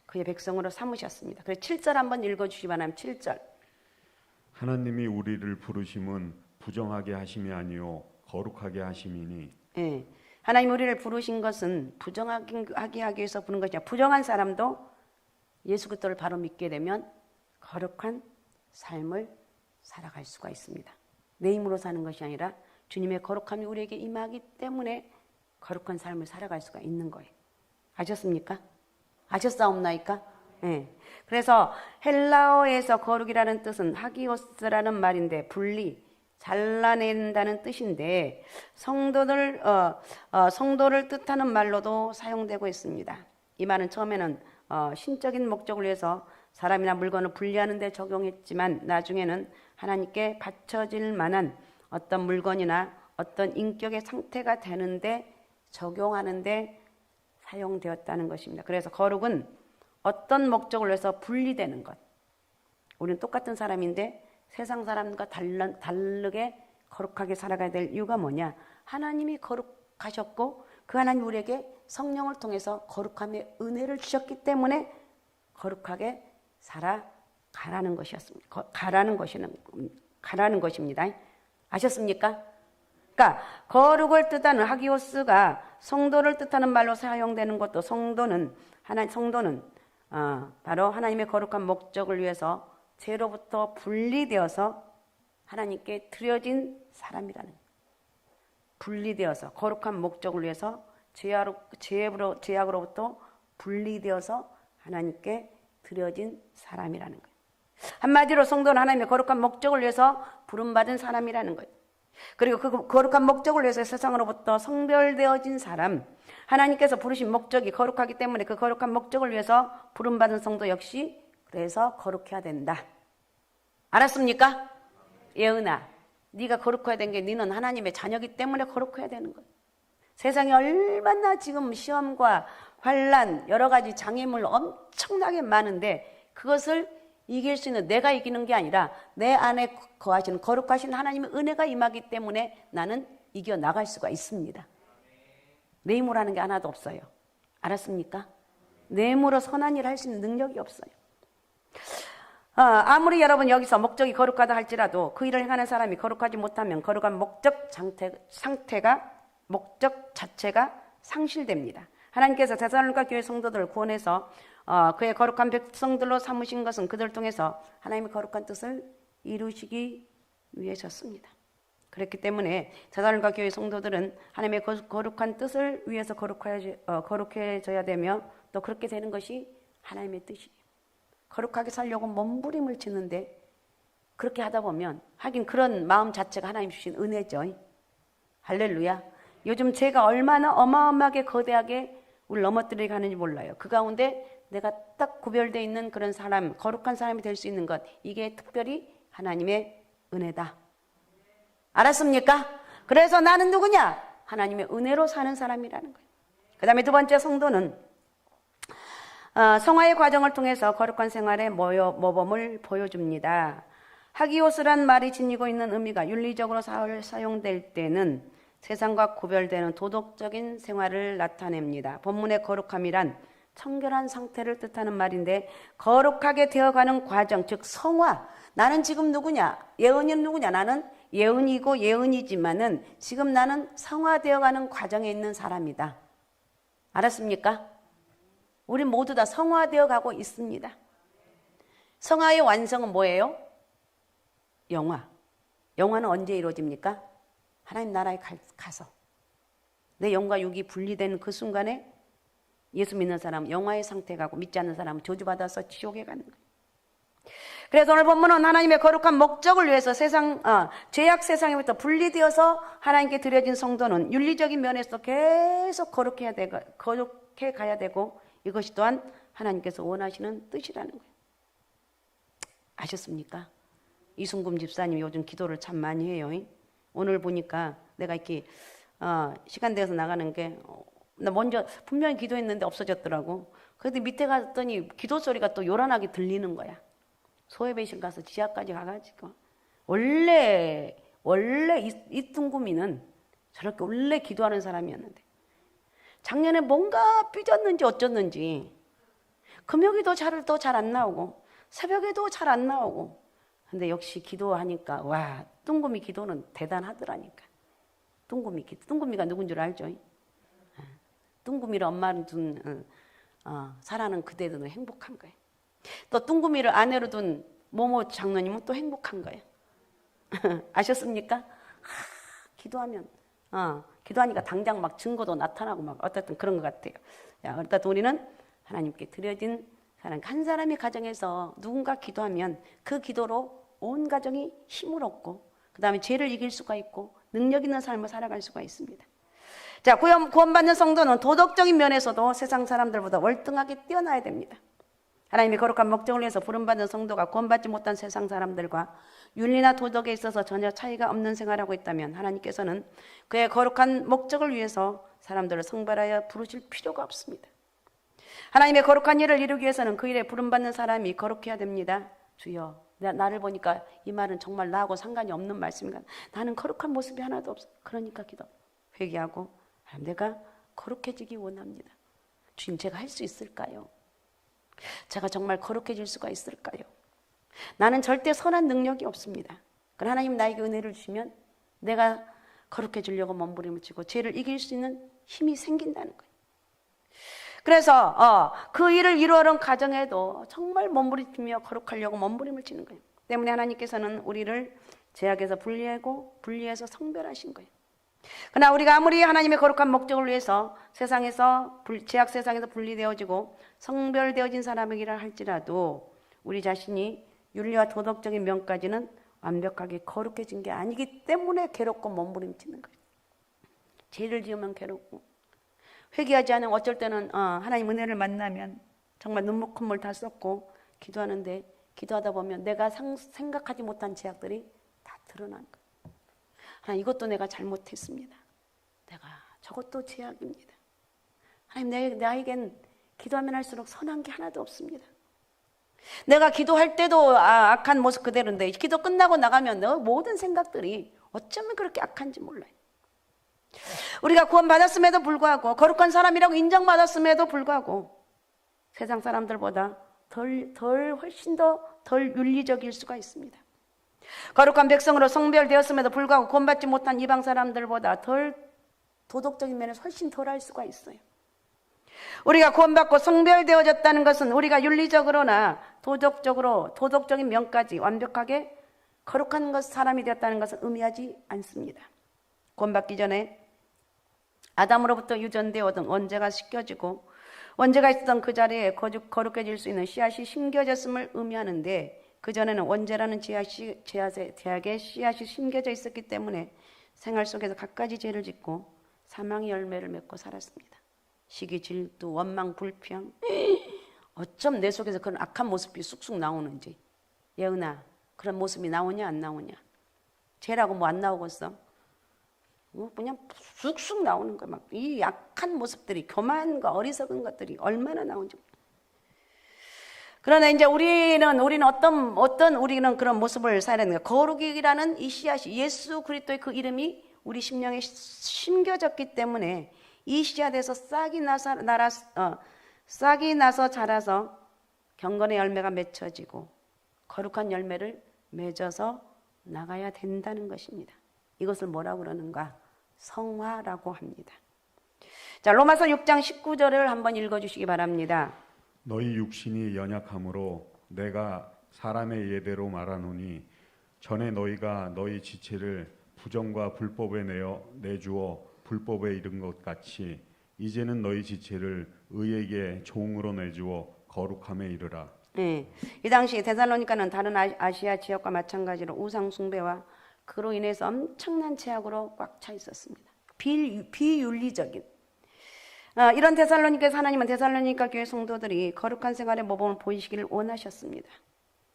그의 백성으로 삼으셨습니다. 그래서 7절 한번 읽어주시기 바랍니다. 7절. 하나님이 우리를 부르심은 부정하게 하심이 아니요 거룩하게 하심이니. 예, 하나님 우리를 부르신 것은 부정하게 하기 위해서 부른 것이 아니라 부정한 사람도 예수 그리스도를 바로 믿게 되면 거룩한 삶을 살아갈 수가 있습니다. 내 힘으로 사는 것이 아니라 주님의 거룩함이 우리에게 임하기 때문에 거룩한 삶을 살아갈 수가 있는 거예요. 아셨습니까? 아셨사옵나이까? 예. 그래서 헬라어에서 거룩이라는 뜻은 하기오스라는 말인데 분리, 잘라낸다는 뜻인데 성도를 뜻하는 말로도 사용되고 있습니다. 이 말은 처음에는 신적인 목적을 위해서 사람이나 물건을 분리하는 데 적용했지만 나중에는 하나님께 바쳐질 만한 어떤 물건이나 어떤 인격의 상태가 되는데 적용하는데 사용되었다는 것입니다. 그래서 거룩은 어떤 목적을 위해서 분리되는 것. 우리는 똑같은 사람인데 세상 사람과 다르게 거룩하게 살아가야 될 이유가 뭐냐? 하나님이 거룩하셨고 그 하나님 우리에게 성령을 통해서 거룩함의 은혜를 주셨기 때문에 거룩하게 살아가라는 것이었습니다. 가라는 것입니다. 아셨습니까? 그러니까 거룩을 뜻하는 하기오스가 성도를 뜻하는 말로 사용되는 것도 성도는 바로 하나님의 거룩한 목적을 위해서 죄로부터 분리되어서 하나님께 드려진 사람이라는 거예요. 분리되어서 거룩한 목적을 위해서 죄악으로부터 분리되어서 하나님께 드려진 사람이라는 거예요. 한마디로 성도는 하나님의 거룩한 목적을 위해서 부름받은 사람이라는 거예요. 그리고 그 거룩한 목적을 위해서 세상으로부터 성별되어진 사람, 하나님께서 부르신 목적이 거룩하기 때문에 그 거룩한 목적을 위해서 부름받은 성도 역시 그래서 거룩해야 된다. 알았습니까? 예은아, 네가 거룩해야 되는 게 너는 하나님의 자녀이기 때문에 거룩해야 되는 거야. 세상에 얼마나 지금 시험과 환난, 여러 가지 장애물 엄청나게 많은데 그것을 이길 수 있는 내가 이기는 게 아니라 내 안에 거하시는 거룩하신 하나님의 은혜가 임하기 때문에 나는 이겨나갈 수가 있습니다. 내 힘으로 하는 게 하나도 없어요. 알았습니까? 내 힘으로 선한 일을 할 수 있는 능력이 없어요. 아무리 여러분 여기서 목적이 거룩하다 할지라도 그 일을 행하는 사람이 거룩하지 못하면 거룩한 목적 자체가 상실됩니다. 하나님께서 데살로니가 교회 성도들을 구원해서 그의 거룩한 백성들로 삼으신 것은 그들을 통해서 하나님의 거룩한 뜻을 이루시기 위해서였습니다. 그렇기 때문에 데살로니가 교회 성도들은 하나님의 거룩한 뜻을 위해서 거룩해져야 되며 또 그렇게 되는 것이 하나님의 뜻이에요. 거룩하게 살려고 몸부림을 치는데 그렇게 하다 보면 하긴 그런 마음 자체가 하나님 주신 은혜죠. 할렐루야. 요즘 죄가 얼마나 어마어마하게 거대하게 우리를 넘어뜨리게 하는지 몰라요. 그 가운데 내가 딱 구별되어 있는 그런 사람, 거룩한 사람이 될 수 있는 것, 이게 특별히 하나님의 은혜다. 알았습니까? 그래서 나는 누구냐? 하나님의 은혜로 사는 사람이라는 거예요. 그 다음에 두 번째 성도는 성화의 과정을 통해서 거룩한 생활의 모범을 보여줍니다. 하기오스란 말이 지니고 있는 의미가 윤리적으로 사용될 때는 세상과 구별되는 도덕적인 생활을 나타냅니다. 본문의 거룩함이란 청결한 상태를 뜻하는 말인데 거룩하게 되어가는 과정, 즉 성화. 나는 지금 누구냐? 예은이는 누구냐? 나는 예은이고 예은이지만은 지금 나는 성화되어가는 과정에 있는 사람이다. 알았습니까? 우리 모두 다 성화되어 가고 있습니다. 성화의 완성은 뭐예요? 영화. 영화는 언제 이루어집니까? 하나님 나라에 가서 내 영과 육이 분리되는 그 순간에 예수 믿는 사람은 영화의 상태에 가고 믿지 않는 사람은 저주받아서 지옥에 가는 거예요. 그래서 오늘 본문은 하나님의 거룩한 목적을 위해서 죄악 세상에부터 분리되어서 하나님께 드려진 성도는 윤리적인 면에서 계속 거룩해 가야 되고 이것이 또한 하나님께서 원하시는 뜻이라는 거예요. 아셨습니까? 이순금 집사님이 요즘 기도를 참 많이 해요. 오늘 보니까 내가 이렇게 시간 되어서 나가는 게 나 먼저 분명히 기도했는데 없어졌더라고. 그래도 밑에 갔더니 기도 소리가 또 요란하게 들리는 거야. 소외배실 가서 지하까지 가가지고 원래 이뚱구미는 저렇게 원래 기도하는 사람이었는데 작년에 뭔가 삐졌는지 어쩌는지 금요기도 또 잘 안 나오고 새벽에도 잘 안 나오고 근데 역시 기도하니까 와 뚱구미 기도는 대단하더라니까. 뚱구미가 누군 줄 알죠? 뚱구미를 엄마를 둔 사랑하는 그대들은 행복한 거예요. 또 뚱구미를 아내로 둔 모모 장로님은 또 행복한 거예요. 아셨습니까? 기도하니까 당장 막 증거도 나타나고 막 어쨌든 그런 것 같아요. 어쨌든 우리는 하나님께 드려진 사람, 한 사람의 가정에서 누군가 기도하면 그 기도로 온 가정이 힘을 얻고 그 다음에 죄를 이길 수가 있고 능력 있는 삶을 살아갈 수가 있습니다. 자, 구원받는 성도는 도덕적인 면에서도 세상 사람들보다 월등하게 뛰어나야 됩니다. 하나님의 거룩한 목적을 위해서 부름받은 성도가 구원받지 못한 세상 사람들과 윤리나 도덕에 있어서 전혀 차이가 없는 생활을 하고 있다면 하나님께서는 그의 거룩한 목적을 위해서 사람들을 성별하여 부르실 필요가 없습니다. 하나님의 거룩한 일을 이루기 위해서는 그 일에 부름받는 사람이 거룩해야 됩니다. 주여, 나를 보니까 이 말은 정말 나하고 상관이 없는 말씀인가? 나는 거룩한 모습이 하나도 없어. 그러니까 회개하고 내가 거룩해지기 원합니다. 주님, 제가 할 수 있을까요? 제가 정말 거룩해질 수가 있을까요? 나는 절대 선한 능력이 없습니다. 그러나 하나님 나에게 은혜를 주시면 내가 거룩해지려고 몸부림을 치고 죄를 이길 수 있는 힘이 생긴다는 거예요. 그래서 그 일을 이루어온 가정에도 정말 몸부림치며 거룩하려고 몸부림을 치는 거예요. 때문에 하나님께서는 우리를 죄악에서 분리해서 성별하신 거예요. 그러나 우리가 아무리 하나님의 거룩한 목적을 위해서 죄악 세상에서 분리되어지고 성별되어진 사람이라 할지라도 우리 자신이 윤리와 도덕적인 면까지는 완벽하게 거룩해진 게 아니기 때문에 괴롭고 몸부림치는 거예요. 죄를 지으면 괴롭고 회개하지 않으면 어쩔 때는 하나님 은혜를 만나면 정말 눈물 콧물 다 쏟고 기도하는데 기도하다 보면 내가 생각하지 못한 죄악들이 다 드러나는 거예요. 하나님, 이것도 내가 잘못했습니다. 저것도 죄악입니다. 하나님, 나에겐 기도하면 할수록 선한 게 하나도 없습니다. 내가 기도할 때도 악한 모습 그대로인데 기도 끝나고 나가면 내 모든 생각들이 어쩌면 그렇게 악한지 몰라요. 우리가 구원받았음에도 불구하고 거룩한 사람이라고 인정받았음에도 불구하고 세상 사람들보다 훨씬 덜 윤리적일 수가 있습니다. 거룩한 백성으로 성별되었음에도 불구하고 구원받지 못한 이방 사람들보다 덜 도덕적인 면에서 훨씬 덜할 수가 있어요. 우리가 구원받고 성별되어졌다는 것은 우리가 윤리적으로나 도덕적인 면까지 완벽하게 거룩한 사람이 되었다는 것을 의미하지 않습니다. 구원받기 전에 아담으로부터 유전되어 얻은 원죄가 씻겨지고 원죄가 있었던 그 자리에 거룩해질 수 있는 씨앗이 심겨졌음을 의미하는데 그전에는 원죄라는 죄악의 씨앗이 심겨져 있었기 때문에 생활 속에서 갖가지 죄를 짓고 사망의 열매를 맺고 살았습니다. 시기, 질투, 원망, 불평, 어쩜 내 속에서 그런 악한 모습이 쑥쑥 나오는지. 예은아, 그런 모습이 나오냐 안 나오냐? 죄라고 뭐 안 나오겠어? 그냥 쑥쑥 나오는 거야. 막 이 약한 모습들이, 교만과 어리석은 것들이 얼마나 나오는지. 그러나 이제 우리는 우리는 그런 모습을 살아야 되는 거야. 거룩이라는 이 씨앗이, 예수 그리스도의 그 이름이 우리 심령에 심겨졌기 때문에 이 씨앗에서 싹이 나서 자라서 경건의 열매가 맺혀지고 거룩한 열매를 맺어서 나가야 된다는 것입니다. 이것을 뭐라고 그러는가? 성화라고 합니다. 자, 로마서 6장 19절을 한번 읽어주시기 바랍니다. 너희 육신이 연약함으로 내가 사람의 예대로 말하노니 전에 너희가 너희 지체를 부정과 불법에 내주어 불법에 이른 것 같이 이제는 너희 지체를 의에게 종으로 내주어 거룩함에 이르라. 네, 이 당시 데살로니가는 다른 아시아 지역과 마찬가지로 우상 숭배와 그로 인해서 엄청난 죄악으로 꽉 차 있었습니다. 비윤리적인 이런 데살로니가에서 하나님은 데살로니가 교회 성도들이 거룩한 생활의 모범을 보이시기를 원하셨습니다.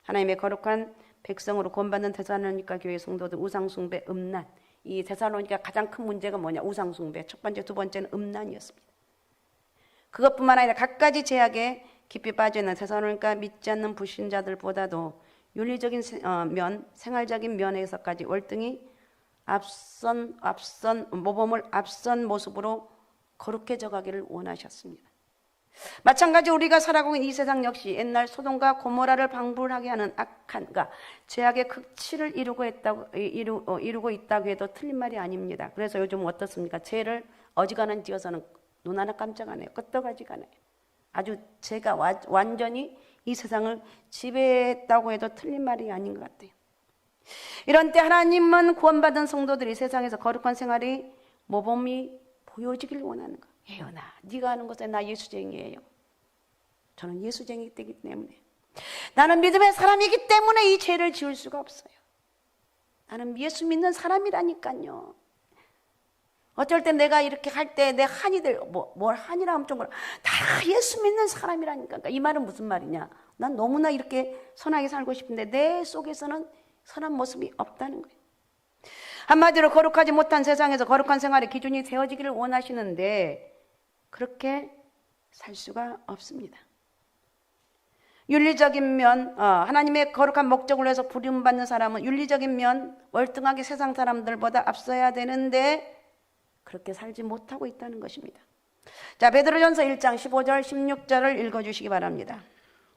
하나님의 거룩한 백성으로 구원받는 데살로니가 교회 성도들 우상 숭배, 음란. 이 데살로니가 가장 큰 문제가 뭐냐? 우상 숭배. 첫 번째, 두 번째는 음란이었습니다. 그것뿐만 아니라 갖가지 죄악에 깊이 빠져 있는 데살로니가 믿지 않는 불신자들보다도 윤리적인 생활적인 면에서까지 월등히 모범을 앞선 모습으로 거룩해져 가기를 원하셨습니다. 마찬가지로 우리가 살아가고 있는 이 세상 역시 옛날 소돔과 고모라를 방불하게 하는 악한, 그러니까 죄악의 극치를 이루고 있다고 해도 틀린 말이 아닙니다. 그래서 요즘 어떻습니까? 죄를 어지간한 지어서는 눈 하나 깜짝 안 해요. 끄떡하지가 않아요. 아주 죄가 완전히 이 세상을 지배했다고 해도 틀린 말이 아닌 것 같아요. 이런 때 하나님은 구원받은 성도들이 세상에서 거룩한 생활이 모범이 보여지길 원하는 거예요. 예언아, 네가 하는 것에 나 예수쟁이에요. 저는 예수쟁이이기 때문에, 나는 믿음의 사람이기 때문에 이 죄를 지을 수가 없어요. 나는 예수 믿는 사람이라니까요. 어쩔 때 내가 이렇게 할 때 내 한이들 뭘 한이라 하면 좀 그래. 다 예수 믿는 사람이라니까. 그러니까 이 말은 무슨 말이냐? 난 너무나 이렇게 선하게 살고 싶은데 내 속에서는 선한 모습이 없다는 거예요. 한마디로 거룩하지 못한 세상에서 거룩한 생활의 기준이 세워지기를 원하시는데 그렇게 살 수가 없습니다. 윤리적인 면, 하나님의 거룩한 목적을 위해서 부름받는 사람은 윤리적인 면 월등하게 세상 사람들보다 앞서야 되는데 그렇게 살지 못하고 있다는 것입니다. 자, 베드로전서 1장 15절 16절을 읽어주시기 바랍니다.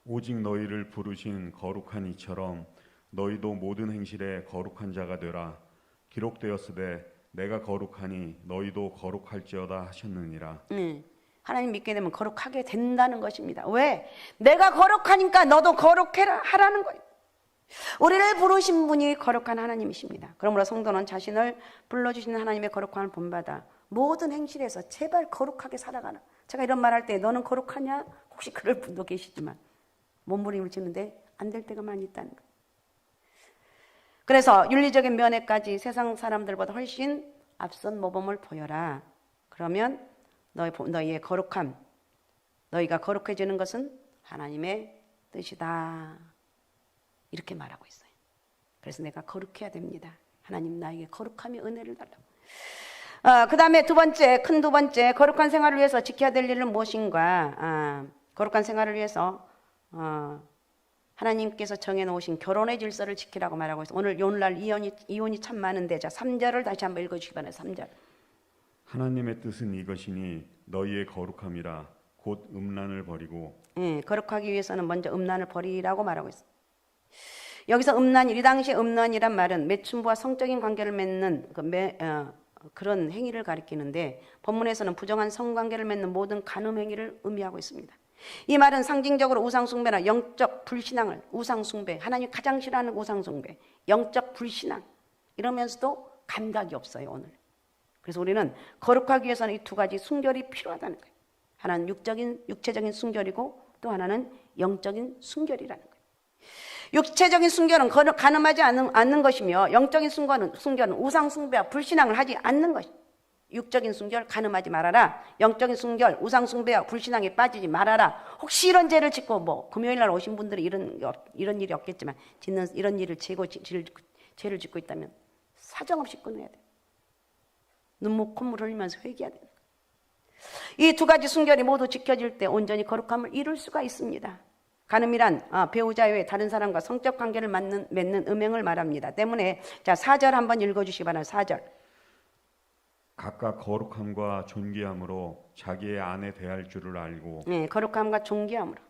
오직 너희를 부르신 거룩한 이처럼 너희도 모든 행실에 거룩한 자가 되라. 기록되었으되 내가 거룩하니 너희도 거룩할지어다 하셨느니라. 하나님 믿게 되면 거룩하게 된다는 것입니다. 왜? 내가 거룩하니까 너도 거룩해라 하라는 거예요. 우리를 부르신 분이 거룩한 하나님이십니다. 그러므로 성도는 자신을 불러주시는 하나님의 거룩함을 본받아 모든 행실에서 제발 거룩하게 살아가라. 제가 이런 말할 때 너는 거룩하냐? 혹시 그럴 분도 계시지만 몸부림을 치는데 안 될 때가 많이 있다는 거예요. 그래서 윤리적인 면에까지 세상 사람들보다 훨씬 앞선 모범을 보여라. 그러면 너희의 거룩함, 너희가 거룩해지는 것은 하나님의 뜻이다. 이렇게 말하고 있어요. 그래서 내가 거룩해야 됩니다. 하나님 나에게 거룩함의 은혜를 달라고. 그 다음에 두 번째 거룩한 생활을 위해서 지켜야 될 일은 무엇인가? 거룩한 생활을 위해서 하나님께서 정해놓으신 결혼의 질서를 지키라고 말하고 있어요. 오늘날 이혼이 참 많은데, 자 3절을 다시 한번 읽어주시기 바랍니다. 3절. 하나님의 뜻은 이것이니 너희의 거룩함이라 곧 음란을 버리고. 거룩하기 위해서는 먼저 음란을 버리라고 말하고 있어요. 여기서 이 당시 음란이란 말은 매춘부와 성적인 관계를 맺는 그런 행위를 가리키는데 본문에서는 부정한 성관계를 맺는 모든 간음 행위를 의미하고 있습니다. 이 말은 상징적으로 우상숭배나 영적 불신앙을, 우상숭배, 하나님 가장 싫어하는 우상숭배, 영적 불신앙 이러면서도 감각이 없어요 오늘. 그래서 우리는 거룩하기 위해서는 이 두 가지 순결이 필요하다는 거예요. 하나는 육체적인 순결이고 또 하나는 영적인 순결이라는 거예요. 육체적인 순결은 간음하지 않는 것이며 영적인 순결은 우상숭배와 불신앙을 하지 않는 것입니다. 육적인 순결 간음하지 말아라. 영적인 순결 우상숭배와 불신앙에 빠지지 말아라. 혹시 이런 죄를 짓고 금요일날 오신 분들이 이런 일이 없겠지만 이런 일을 죄를 짓고 있다면 사정없이 끊어야 돼. 눈물 콧물 흘리면서 회개해야 됩니다. 이 두 가지 순결이 모두 지켜질 때 온전히 거룩함을 이룰 수가 있습니다. 간음이란 배우자 외에 다른 사람과 성적 관계를 맺는 음행을 말합니다. 때문에 자 4절 한번 읽어주시기 바랍니다. 4절. 각각 거룩함과 존귀함으로 자기의 아내 대할 줄을 알고 네, 거룩함과 존귀함으로.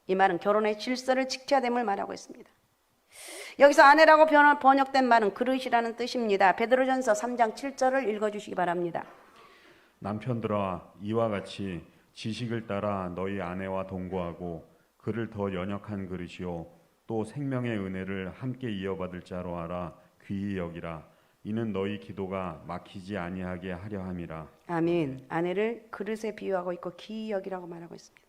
이 말은 결혼의 질서를 지켜야 됨을 말하고 있습니다. 여기서 아내라고 번역된 말은 그릇이라는 뜻입니다. 베드로전서 3장 7절을 읽어주시기 바랍니다. 남편들아 이와 같이 지식을 따라 너희 아내와 동거하고 그를 더 연약한 그릇이요 또 생명의 은혜를 함께 이어받을 자로 알아 귀히 여기라. 이는 너희 기도가 막히지 아니하게 하려 함이라. 아멘. 아내를 그릇에 비유하고 있고 귀히 여기라고 말하고 있습니다.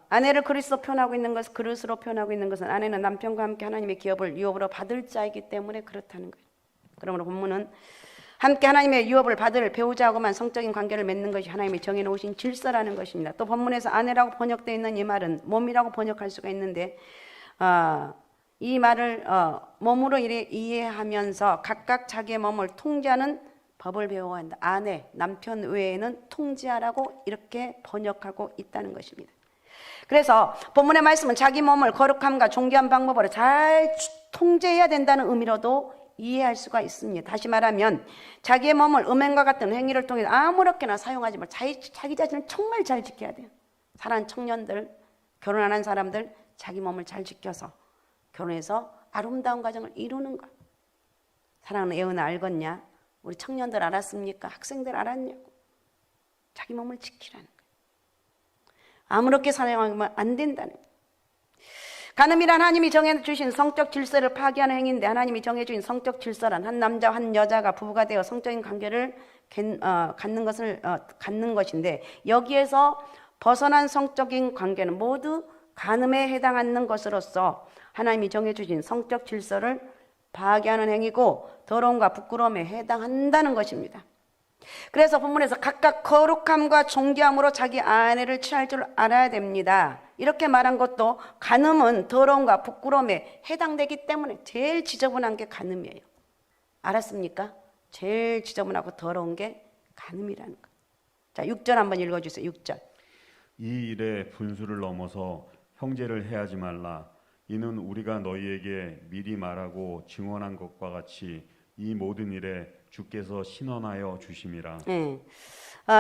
아내를 그릇으로 표현하고 있는 것은 아내는 남편과 함께 하나님의 기업을 유업으로 받을 자이기 때문에 그렇다는 거예요. 그러므로 본문은 함께 하나님의 유업을 받을 배우자하고만 성적인 관계를 맺는 것이 하나님이 정해놓으신 질서라는 것입니다. 또 본문에서 아내라고 번역되어 있는 이 말은 몸이라고 번역할 수가 있는데 이 말을 몸으로 이해하면서 각각 자기의 몸을 통제하는 법을 배워야 한다. 아내, 남편 외에는 통제하라고 이렇게 번역하고 있다는 것입니다. 그래서 본문의 말씀은 자기 몸을 거룩함과 존귀한 방법으로 잘 통제해야 된다는 의미로도 이해할 수가 있습니다. 다시 말하면 자기의 몸을 음행과 같은 행위를 통해 아무렇게나 사용하지 말고 자기 자신을 정말 잘 지켜야 돼요. 사랑하는 청년들, 결혼 안 한 사람들 자기 몸을 잘 지켜서 결혼해서 아름다운 가정을 이루는 것. 사랑하는 예은아 알겠냐? 우리 청년들 알았습니까? 학생들 알았냐고. 자기 몸을 지키라는 거예요. 아무렇게 사용하면 안 된다는 거예요. 간음이란 하나님이 정해주신 성적 질서를 파괴하는 행위인데 하나님이 정해주신 성적 질서란 한 남자와 한 여자가 부부가 되어 성적인 관계를 갖는 것인데 여기에서 벗어난 성적인 관계는 모두 간음에 해당하는 것으로서 하나님이 정해주신 성적 질서를 파괴하는 행위고 더러움과 부끄러움에 해당한다는 것입니다. 그래서 본문에서 각각 거룩함과 존귀함으로 자기 아내를 취할 줄 알아야 됩니다. 이렇게 말한 것도 간음은 더러움과 부끄러움에 해당되기 때문에 제일 지저분한 게 간음이에요. 알았습니까? 제일 지저분하고 더러운 게 간음이라는 거예요. 자, 6절 한번 읽어주세요. 6절. 이 일에 분수를 넘어서 형제를 해하지 말라. 이는 우리가 너희에게 미리 말하고 증언한 것과 같이 이 모든 일에 주께서 신원하여 주심이라. 네.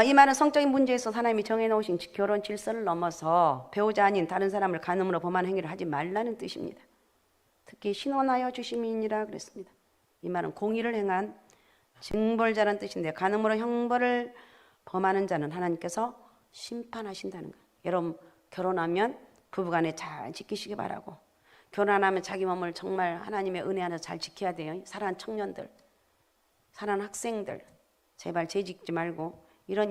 이 말은 성적인 문제에서 하나님이 정해놓으신 결혼 질서를 넘어서 배우자 아닌 다른 사람을 간음으로 범한 행위를 하지 말라는 뜻입니다. 특히 신원하여 주심이니라 그랬습니다. 이 말은 공의를 행한 징벌자라는 뜻인데 간음으로 형벌을 범하는 자는 하나님께서 심판하신다는 거예요. 여러분 결혼하면 부부간에 잘 지키시기 바라고 결혼 안 하면 자기 몸을 정말 하나님의 은혜 안에서 잘 지켜야 돼요. 사랑하는 청년들, 사랑하는 학생들 제발 죄 짓지 말고 이런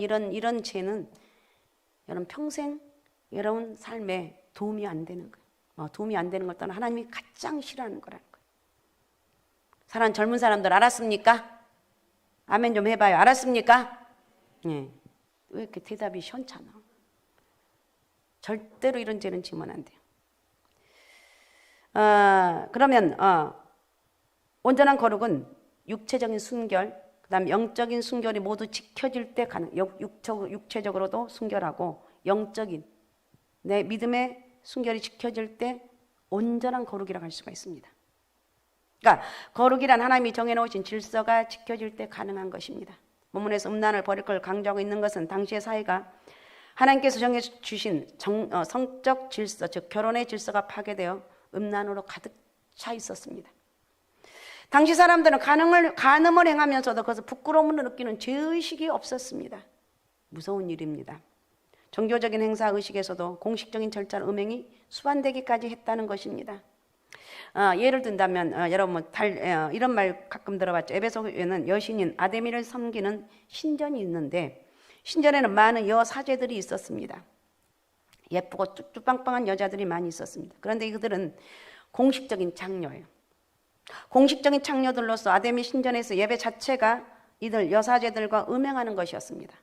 죄는 여러분 평생 여러분 삶에 도움이 안 되는 거예요. 도움이 안 되는 걸 떠나 하나님이 가장 싫어하는 거라는 거예요. 사랑하는 젊은 사람들 알았습니까? 아멘 좀 해봐요. 알았습니까? 네. 왜 이렇게 대답이 시원찮아? 절대로 이런 죄는 지면 안 돼요. 그러면 온전한 거룩은 육체적인 순결, 그다음 영적인 순결이 모두 지켜질 때 육체적으로도 순결하고 영적인 내 믿음의 순결이 지켜질 때 온전한 거룩이라고 할 수가 있습니다. 그러니까 거룩이란 하나님이 정해놓으신 질서가 지켜질 때 가능한 것입니다. 본문에서 음란을 버릴 걸 강조하고 있는 것은 당시의 사회가 하나님께서 정해주신 성적 질서, 즉 결혼의 질서가 파괴되어 음란으로 가득 차 있었습니다. 당시 사람들은 간음을 행하면서도 그것을 부끄러움을 느끼는 죄의식이 없었습니다. 무서운 일입니다. 종교적인 행사 의식에서도 공식적인 절차로 음행이 수반되기까지 했다는 것입니다. 예를 든다면 여러분 이런 말 가끔 들어봤죠. 에베소에는 여신인 아데미를 섬기는 신전이 있는데 신전에는 많은 여사제들이 있었습니다. 예쁘고 쭈쭈빵빵한 여자들이 많이 있었습니다. 그런데 이들은 공식적인 장녀예요. 공식적인 장녀들로서 아데미 신전에서 예배 자체가 이들 여사제들과 음행하는 것이었습니다.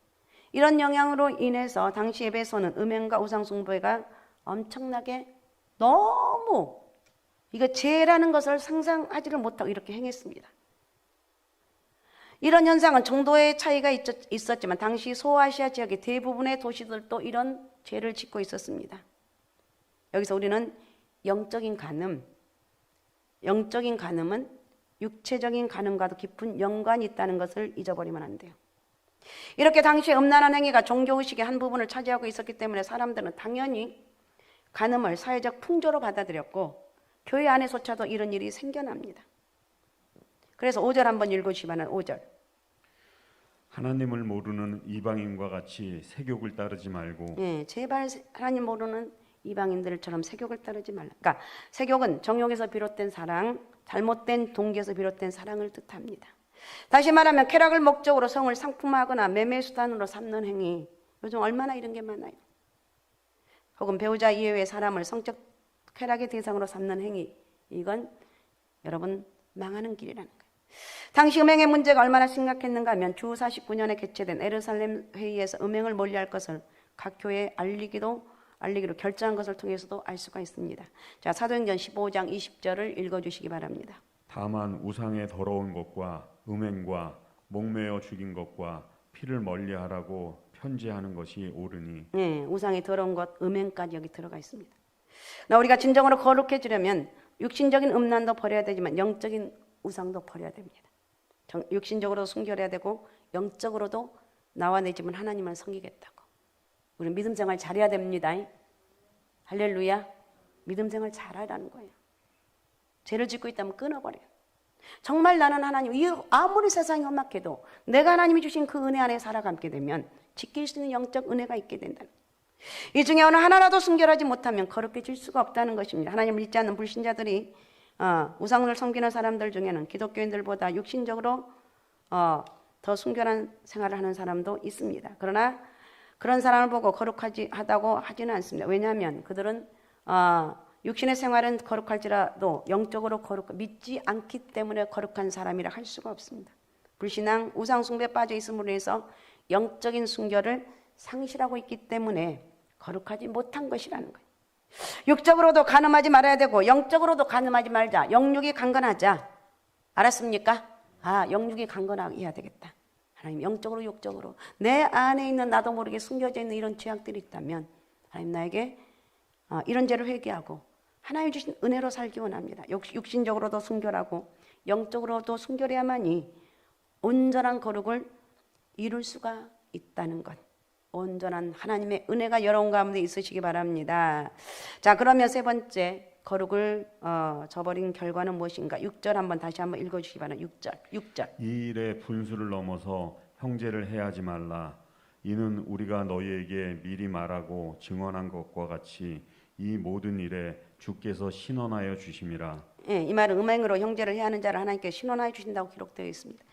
이런 영향으로 인해서 당시 예배에서는 음행과 우상숭배가 엄청나게 너무 이거 죄라는 것을 상상하지를 못하고 이렇게 행했습니다. 이런 현상은 정도의 차이가 있었지만 당시 소아시아 지역의 대부분의 도시들도 이런 죄를 짓고 있었습니다. 여기서 우리는 영적인 간음은 육체적인 간음과도 깊은 연관이 있다는 것을 잊어버리면 안 돼요. 이렇게 당시에 음란한 행위가 종교의식의 한 부분을 차지하고 있었기 때문에 사람들은 당연히 간음을 사회적 풍조로 받아들였고 교회 안에서조차도 이런 일이 생겨납니다. 그래서 5절 한번 읽어주시면 5절. 하나님을 모르는 이방인과 같이 세욕을 따르지 말고. 예, 제발 하나님 모르는 이방인들처럼 세욕을 따르지 말라. 그러니까 세욕은 정욕에서 비롯된 사랑, 잘못된 동기에서 비롯된 사랑을 뜻합니다. 다시 말하면 쾌락을 목적으로 성을 상품화하거나 매매 수단으로 삼는 행위. 요즘 얼마나 이런 게 많아요. 혹은 배우자 이외의 사람을 성적 쾌락의 대상으로 삼는 행위. 이건 여러분 망하는 길이라는 거예요. 당시 음행의 문제가 얼마나 심각했는가 하면 주 49년에 개최된 에르살렘 회의에서 음행을 멀리할 것을 각 교회에 알리기로 결정한 것을 통해서도 알 수가 있습니다. 자, 사도행전 15장 20절을 읽어주시기 바랍니다. 다만 우상의 더러운 것과 음행과 목매어 죽인 것과 피를 멀리하라고 편지하는 것이 옳으니. 네, 우상의 더러운 것, 음행까지 여기 들어가 있습니다. 우리가 진정으로 거룩해지려면 육신적인 음란도 버려야 되지만 영적인 우상도 버려야 됩니다. 육신적으로도 순결해야 되고 영적으로도 나와 내 집은 하나님을 섬기겠다고. 우리 믿음 생활 잘해야 됩니다. 할렐루야. 믿음 생활 잘하라는 거예요. 죄를 짓고 있다면 끊어버려요. 정말 나는 하나님, 아무리 세상이 험악해도 내가 하나님이 주신 그 은혜 안에 살아감게 되면 지킬 수 있는 영적 은혜가 있게 된다는 거예요. 이 중에 어느 하나라도 순결하지 못하면 거룩해질 수가 없다는 것입니다. 하나님을 믿지 않는 불신자들이 우상을 섬기는 사람들 중에는 기독교인들보다 육신적으로 더 순결한 생활을 하는 사람도 있습니다. 그러나 그런 사람을 보고 거룩하다고 하지는 않습니다. 왜냐하면 그들은 육신의 생활은 거룩할지라도 영적으로 믿지 않기 때문에 거룩한 사람이라 할 수가 없습니다. 불신앙, 우상 숭배에 빠져 있음으로 해서 영적인 순결을 상실하고 있기 때문에 거룩하지 못한 것이라는 거예요. 육적으로도 간음하지 말아야 되고 영적으로도 간음하지 말자. 영육이 강건하자. 알았습니까? 영육이 강건해야 되겠다. 하나님 영적으로 육적으로 내 안에 있는 나도 모르게 숨겨져 있는 이런 죄악들이 있다면 하나님 나에게 이런 죄를 회개하고 하나님 주신 은혜로 살기 원합니다. 육신적으로도 순결하고 영적으로도 순결해야만이 온전한 거룩을 이룰 수가 있다는 것. 온전한 하나님의 은혜가 여러분 가운데 있으시기 바랍니다. 자, 그러면 세 번째 거룩을 저버린 결과는 무엇인가? 6절 다시 한번 읽어주시기 바랍니다. 6절. 이 일에 분수를 넘어서 형제를 해하지 말라. 이는 우리가 너희에게 미리 말하고 증언한 것과 같이 이 모든 일에 주께서 신원하여 주심이라. 예, 이 말은 음행으로 형제를 해하는 자를 하나님께서 신원하여 주신다고 기록되어 있습니다.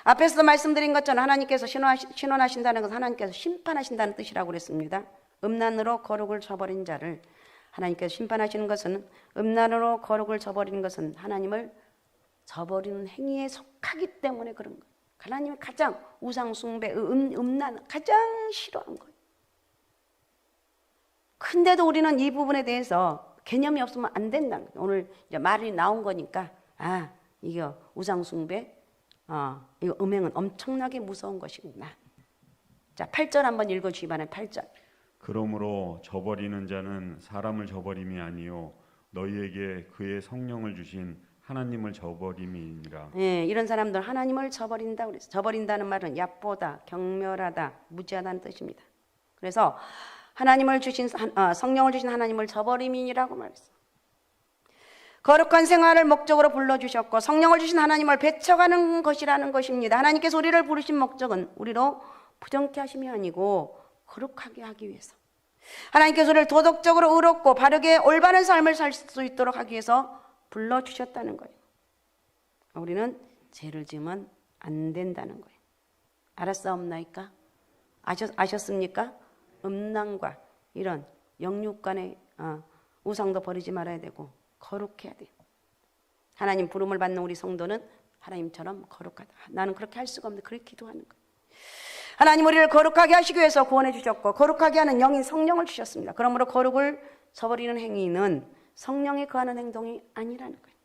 앞에서도 말씀드린 것처럼 하나님께서 신원하신다는 것은 하나님께서 심판하신다는 뜻이라고 그랬습니다. 음란으로 거룩을 저버린 자를 하나님께서 심판하시는 것은, 음란으로 거룩을 저버리는 것은 하나님을 저버리는 행위에 속하기 때문에 그런 거예요. 하나님이 가장 우상 숭배, 음란 가장 싫어한 거예요. 근데도 우리는 이 부분에 대해서 개념이 없으면 안 된다는 거예요. 오늘 이제 말이 나온 거니까 이거 우상 숭배, 이거 음행은 엄청나게 무서운 것이구나. 자, 8절 한번 읽어주시기 바랍니다. 8절. 그러므로 저버리는 자는 사람을 저버림이 아니요 너희에게 그의 성령을 주신 하나님을 저버림이니라. 예, 이런 사람들 하나님을 저버린다 그랬어요. 저버린다는 말은 얕보다, 경멸하다, 무지하다는 뜻입니다. 그래서 하나님을 주신 성령을 주신 하나님을 저버림이라고 말했어요. 거룩한 생활을 목적으로 불러주셨고 성령을 주신 하나님을 배척하는 것이라는 것입니다. 하나님께서 우리를 부르신 목적은 우리로 부정케 하심이 아니고 거룩하게 하기 위해서, 하나님께서 우리를 도덕적으로 의롭고 바르게 올바른 삶을 살 수 있도록 하기 위해서 불러주셨다는 거예요. 우리는 죄를 지으면 안 된다는 거예요. 알았사옵나이까? 아셨습니까? 음란과 이런 영육간의 우상도 버리지 말아야 되고 거룩해야 돼요. 하나님 부름을 받는 우리 성도는 하나님처럼 거룩하다. 나는 그렇게 할 수가 없는데 그렇게 기도하는 거예요. 하나님 우리를 거룩하게 하시기 위해서 구원해 주셨고 거룩하게 하는 영인 성령을 주셨습니다. 그러므로 거룩을 저버리는 행위는 성령이 거하는 행동이 아니라는 거예요.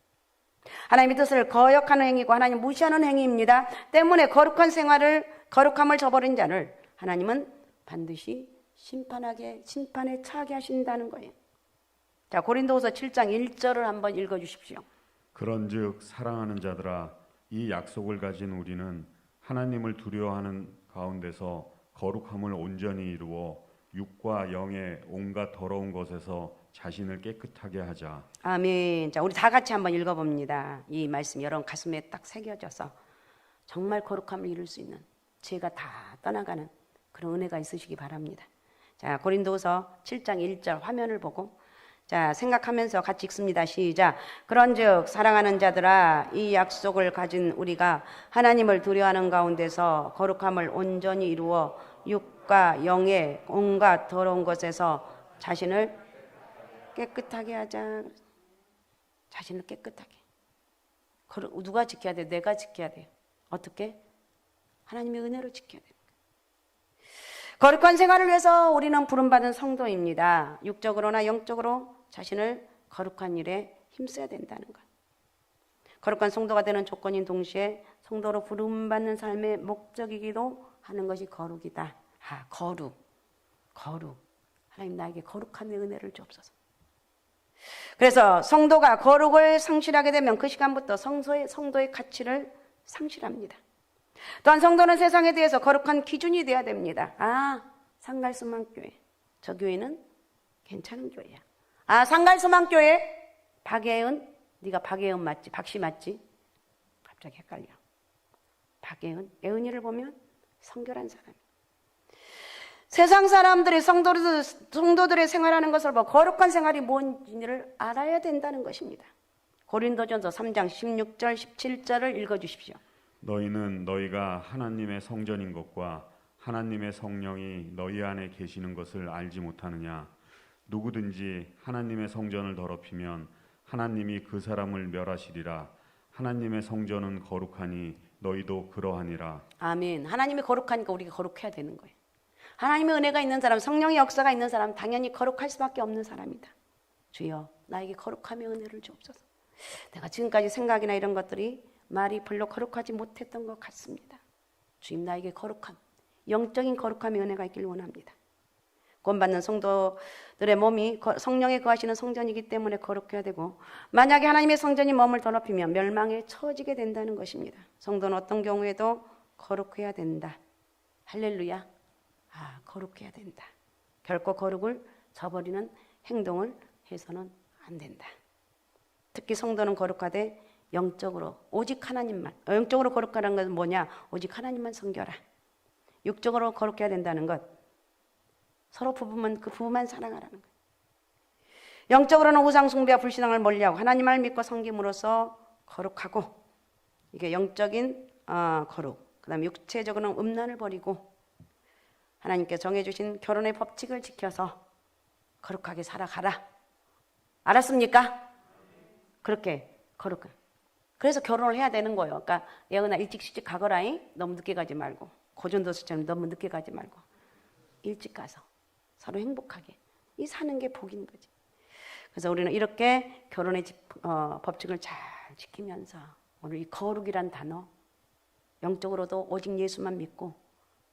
하나님의 뜻을 거역하는 행위고 하나님 무시하는 행위입니다. 때문에 거룩함을 저버린 자를 하나님은 반드시 심판에 처하게 하신다는 거예요. 자, 고린도후서 7장 1절을 한번 읽어 주십시오. 그런즉 사랑하는 자들아 이 약속을 가진 우리는 하나님을 두려워하는 가운데서 거룩함을 온전히 이루어 육과 영의 온갖 더러운 것에서 자신을 깨끗하게 하자. 아멘. 자, 우리 다 같이 한번 읽어봅니다. 이 말씀 여러분 가슴에 딱 새겨져서 정말 거룩함을 이룰 수 있는, 죄가 다 떠나가는 그런 은혜가 있으시기 바랍니다. 자, 고린도후서 7장 1절 화면을 보고 자, 생각하면서 같이 읽습니다. 시작. 그런즉 사랑하는 자들아 이 약속을 가진 우리가 하나님을 두려워하는 가운데서 거룩함을 온전히 이루어 육과 영의 온갖 더러운 것에서 자신을 깨끗하게 하자. 자신을 깨끗하게. 누가 지켜야 돼? 내가 지켜야 돼요. 어떻게? 하나님의 은혜로 지켜야 돼요. 거룩한 생활을 위해서 우리는 부름받은 성도입니다. 육적으로나 영적으로 자신을 거룩한 일에 힘써야 된다는 것. 거룩한 성도가 되는 조건인 동시에 성도로 부름받는 삶의 목적이기도 하는 것이 거룩이다. 거룩. 하나님 나에게 거룩한 은혜를 주옵소서. 그래서 성도가 거룩을 상실하게 되면 그 시간부터 성도의 가치를 상실합니다. 또한 성도는 세상에 대해서 거룩한 기준이 돼야 됩니다. 상갈수만교회. 저 교회는 괜찮은 교회야. 상갈수만교회. 박예은. 네가 박예은 맞지? 박씨 맞지? 갑자기 헷갈려. 박예은. 예은이를 보면 성결한 사람. 세상 사람들이 성도들의 생활하는 것을 보고 거룩한 생활이 뭔지를 알아야 된다는 것입니다. 고린도전서 3장 16절 17절을 읽어주십시오. 너희는 너희가 하나님의 성전인 것과 하나님의 성령이 너희 안에 계시는 것을 알지 못하느냐. 누구든지 하나님의 성전을 더럽히면 하나님이 그 사람을 멸하시리라. 하나님의 성전은 거룩하니 너희도 그러하니라. 아멘. 하나님이 거룩하니까 우리가 거룩해야 되는 거예요. 하나님의 은혜가 있는 사람, 성령의 역사가 있는 사람, 당연히 거룩할 수밖에 없는 사람이다. 주여, 나에게 거룩함의 은혜를 주옵소서. 내가 지금까지 생각이나 이런 것들이 말이 별로 거룩하지 못했던 것 같습니다. 주님, 나에게 거룩함, 영적인 거룩함의 은혜가 있길 원합니다. 구원받는 성도들의 몸이 성령에 거하시는 성전이기 때문에 거룩해야 되고, 만약에 하나님의 성전이 몸을 더럽히면 멸망에 처지게 된다는 것입니다. 성도는 어떤 경우에도 거룩해야 된다. 할렐루야. 거룩해야 된다. 결코 거룩을 저버리는 행동을 해서는 안 된다. 특히 성도는 거룩하되 영적으로 오직 하나님만. 영적으로 거룩하라는 것은 뭐냐? 오직 하나님만 섬겨라. 육적으로 거룩해야 된다는 것. 서로 부부면 그 부부만 사랑하라는 것. 영적으로는 우상 숭배와 불신앙을 멀리하고 하나님을 믿고 섬김으로써 거룩하고, 이게 영적인 거룩. 그다음에 육체적으로는 음란을 버리고 하나님께 정해주신 결혼의 법칙을 지켜서 거룩하게 살아가라. 알았습니까? 그렇게 거룩한. 그래서 결혼을 해야 되는 거예요. 그러니까 예은아 일찍 시집 가거라잉. 너무 늦게 가지 말고. 고전도서처럼 너무 늦게 가지 말고 일찍 가서 서로 행복하게 이 사는 게 복인 거지. 그래서 우리는 이렇게 결혼의 법칙을 잘 지키면서 오늘 이 거룩이란 단어, 영적으로도 오직 예수만 믿고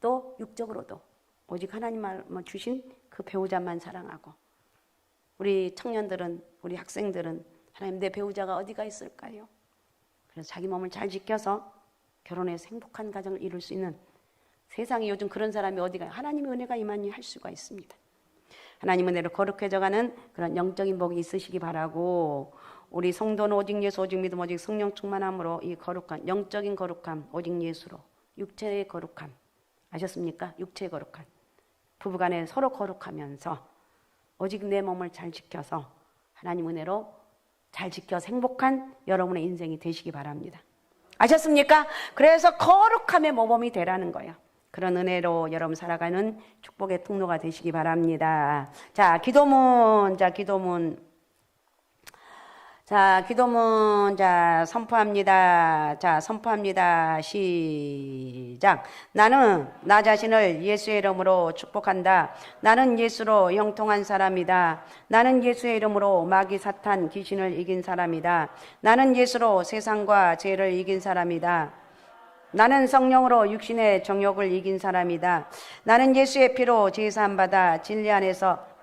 또 육적으로도 오직 하나님만 주신 그 배우자만 사랑하고, 우리 청년들은, 우리 학생들은 하나님 내 배우자가 어디가 있을까요? 그래서 자기 몸을 잘 지켜서 결혼해서 행복한 가정을 이룰 수 있는, 세상에 요즘 그런 사람이 어디가, 하나님의 은혜가 임하니 할 수가 있습니다. 하나님 은혜로 거룩해져가는 그런 영적인 복이 있으시기 바라고, 우리 성도는 오직 예수, 오직 믿음, 오직 성령 충만함으로 이 거룩한 영적인 거룩함, 오직 예수로 육체의 거룩함, 아셨습니까? 육체의 거룩함. 부부간에 서로 거룩하면서 오직 내 몸을 잘 지켜서 하나님 은혜로 잘 지켜서 행복한 여러분의 인생이 되시기 바랍니다. 아셨습니까? 그래서 거룩함의 모범이 되라는 거예요. 그런 은혜로 여러분 살아가는 축복의 통로가 되시기 바랍니다. 자, 기도문. 자, 기도문, 자, 선포합니다. 자, 선포합니다. 시작. 나는 나 자신을 예수의 이름으로 축복한다. 나는 예수로 형통한 사람이다. 나는 예수의 이름으로 마귀 사탄 귀신을 이긴 사람이다. 나는 예수로 세상과 죄를 이긴 사람이다. 나는 성령으로 육신의 정욕을 이긴 사람이다. 나는 예수의 피로 제사함 받아 진리 안에서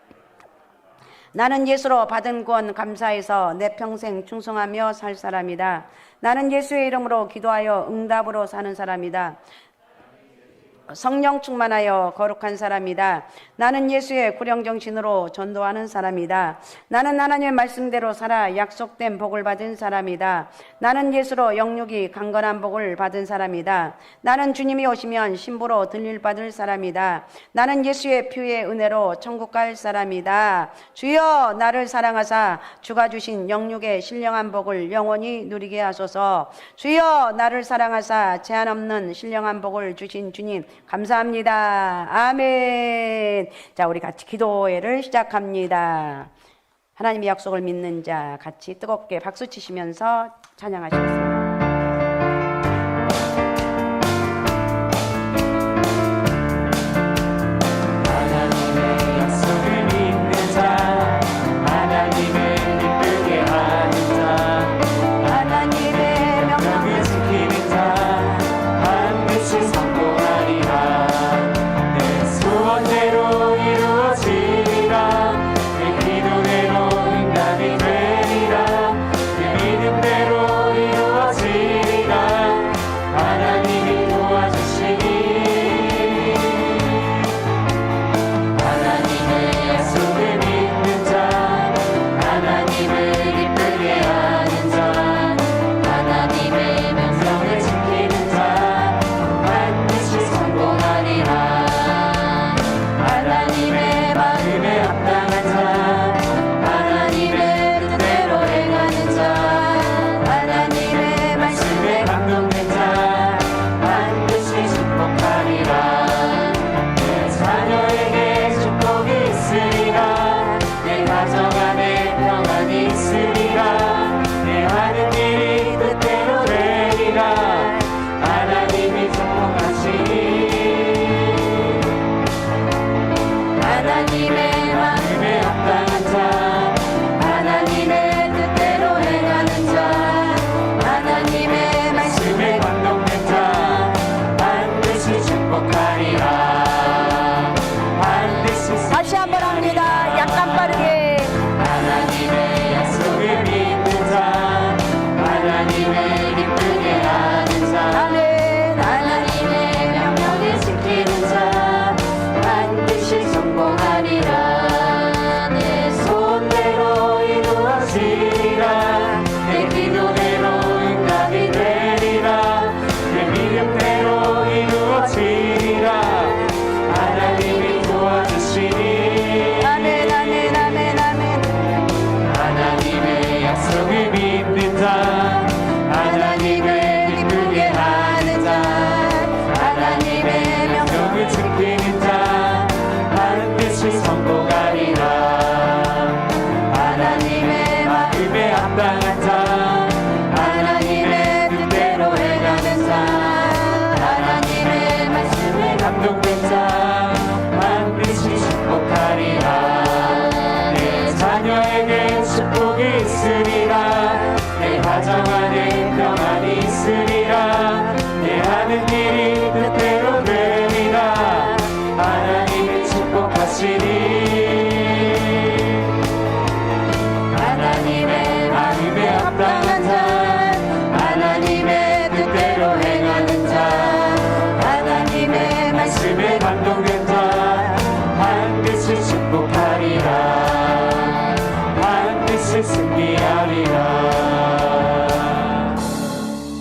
나는 예수로 받은 구원 감사해서 내 평생 충성하며 살 사람이다. 나는 예수의 이름으로 기도하여 응답으로 사는 사람이다. 성령 충만하여 거룩한 사람이다. 나는 예수의 구령정신으로 전도하는 사람이다. 나는 하나님의 말씀대로 살아 약속된 복을 받은 사람이다. 나는 예수로 영육이 강건한 복을 받은 사람이다. 나는 주님이 오시면 신부로 들릴받을 사람이다. 나는 예수의 피의 은혜로 천국 갈 사람이다. 주여 나를 사랑하사 주가 주신 영육의 신령한 복을 영원히 누리게 하소서. 주여 나를 사랑하사 제한 없는 신령한 복을 주신 주님 감사합니다. 아멘. 자, 우리 같이 기도회를 시작합니다. 하나님의 약속을 믿는 자 같이 뜨겁게 박수 치시면서 찬양하시겠습니다. 하나님의 약속을 믿는 자 하나님을 기쁘게 하는 자 하나님의 명령을 지키는 자 반드시 성공하리라 내 소원대로 이루어지리라 내 기도대로 응답이 되리라 내 믿음대로 이루어지리라 하나님이 도와주시니 하나님의 약속을 믿는 자 하나님을 기쁘게 하는 자 하나님의 명령을 지키는 자 반드시 성공하리라 하나님의 마음에 합당한 자 하나님의 뜻대로 행하는 자 하나님의 말씀에 감동된 자 반드시 축복하리라 내 자녀에게 축복이 있으리라 내 가정 안에 평안이 있으리라 내 하는 일이 뜻대로 되리라 하나님이 축복하시니 하나님의 마음에 합당한 자 하나님의 뜻대로 행하는 자 하나님의 말씀에 감동된 자 반드시 축복하리라 반드시 다시 한번 합니다. 약간 빠르게. 하나님의 약속을 믿는 자 하나님을 기쁘게 하는 자 아멘. 하나님의 명령을 지키는 자 반드시 성공하리라 내 소원대로 이루어지리라 내 기도대로 응답이 되리라 내 믿음대로 이루어지리라 하나님이 도와주시니 아멘. 아멘. 아멘. 아멘. 하나님의 약속을 믿는 자 하나님을 기쁘게 하는 자 하나님의 명령을 지키는 자 반드시 성공하리라 하나님의 마음에 합당한 자 하나님의 뜻대로 행하는 자 하나님의 말씀에 감동된 자 반드시 축복하리라 내 자녀에게 축복이 있으리라 내 가정 안에 평안이 있으리라 내 하는 일이 뜻대로 되리라 하나님이 축복하시니 하나님의 마음에 합당한 자 하나님의 뜻대로 행하는 자 하나님의 말씀에 감동된 자 반드시 축복하리라 반드시 승리하리라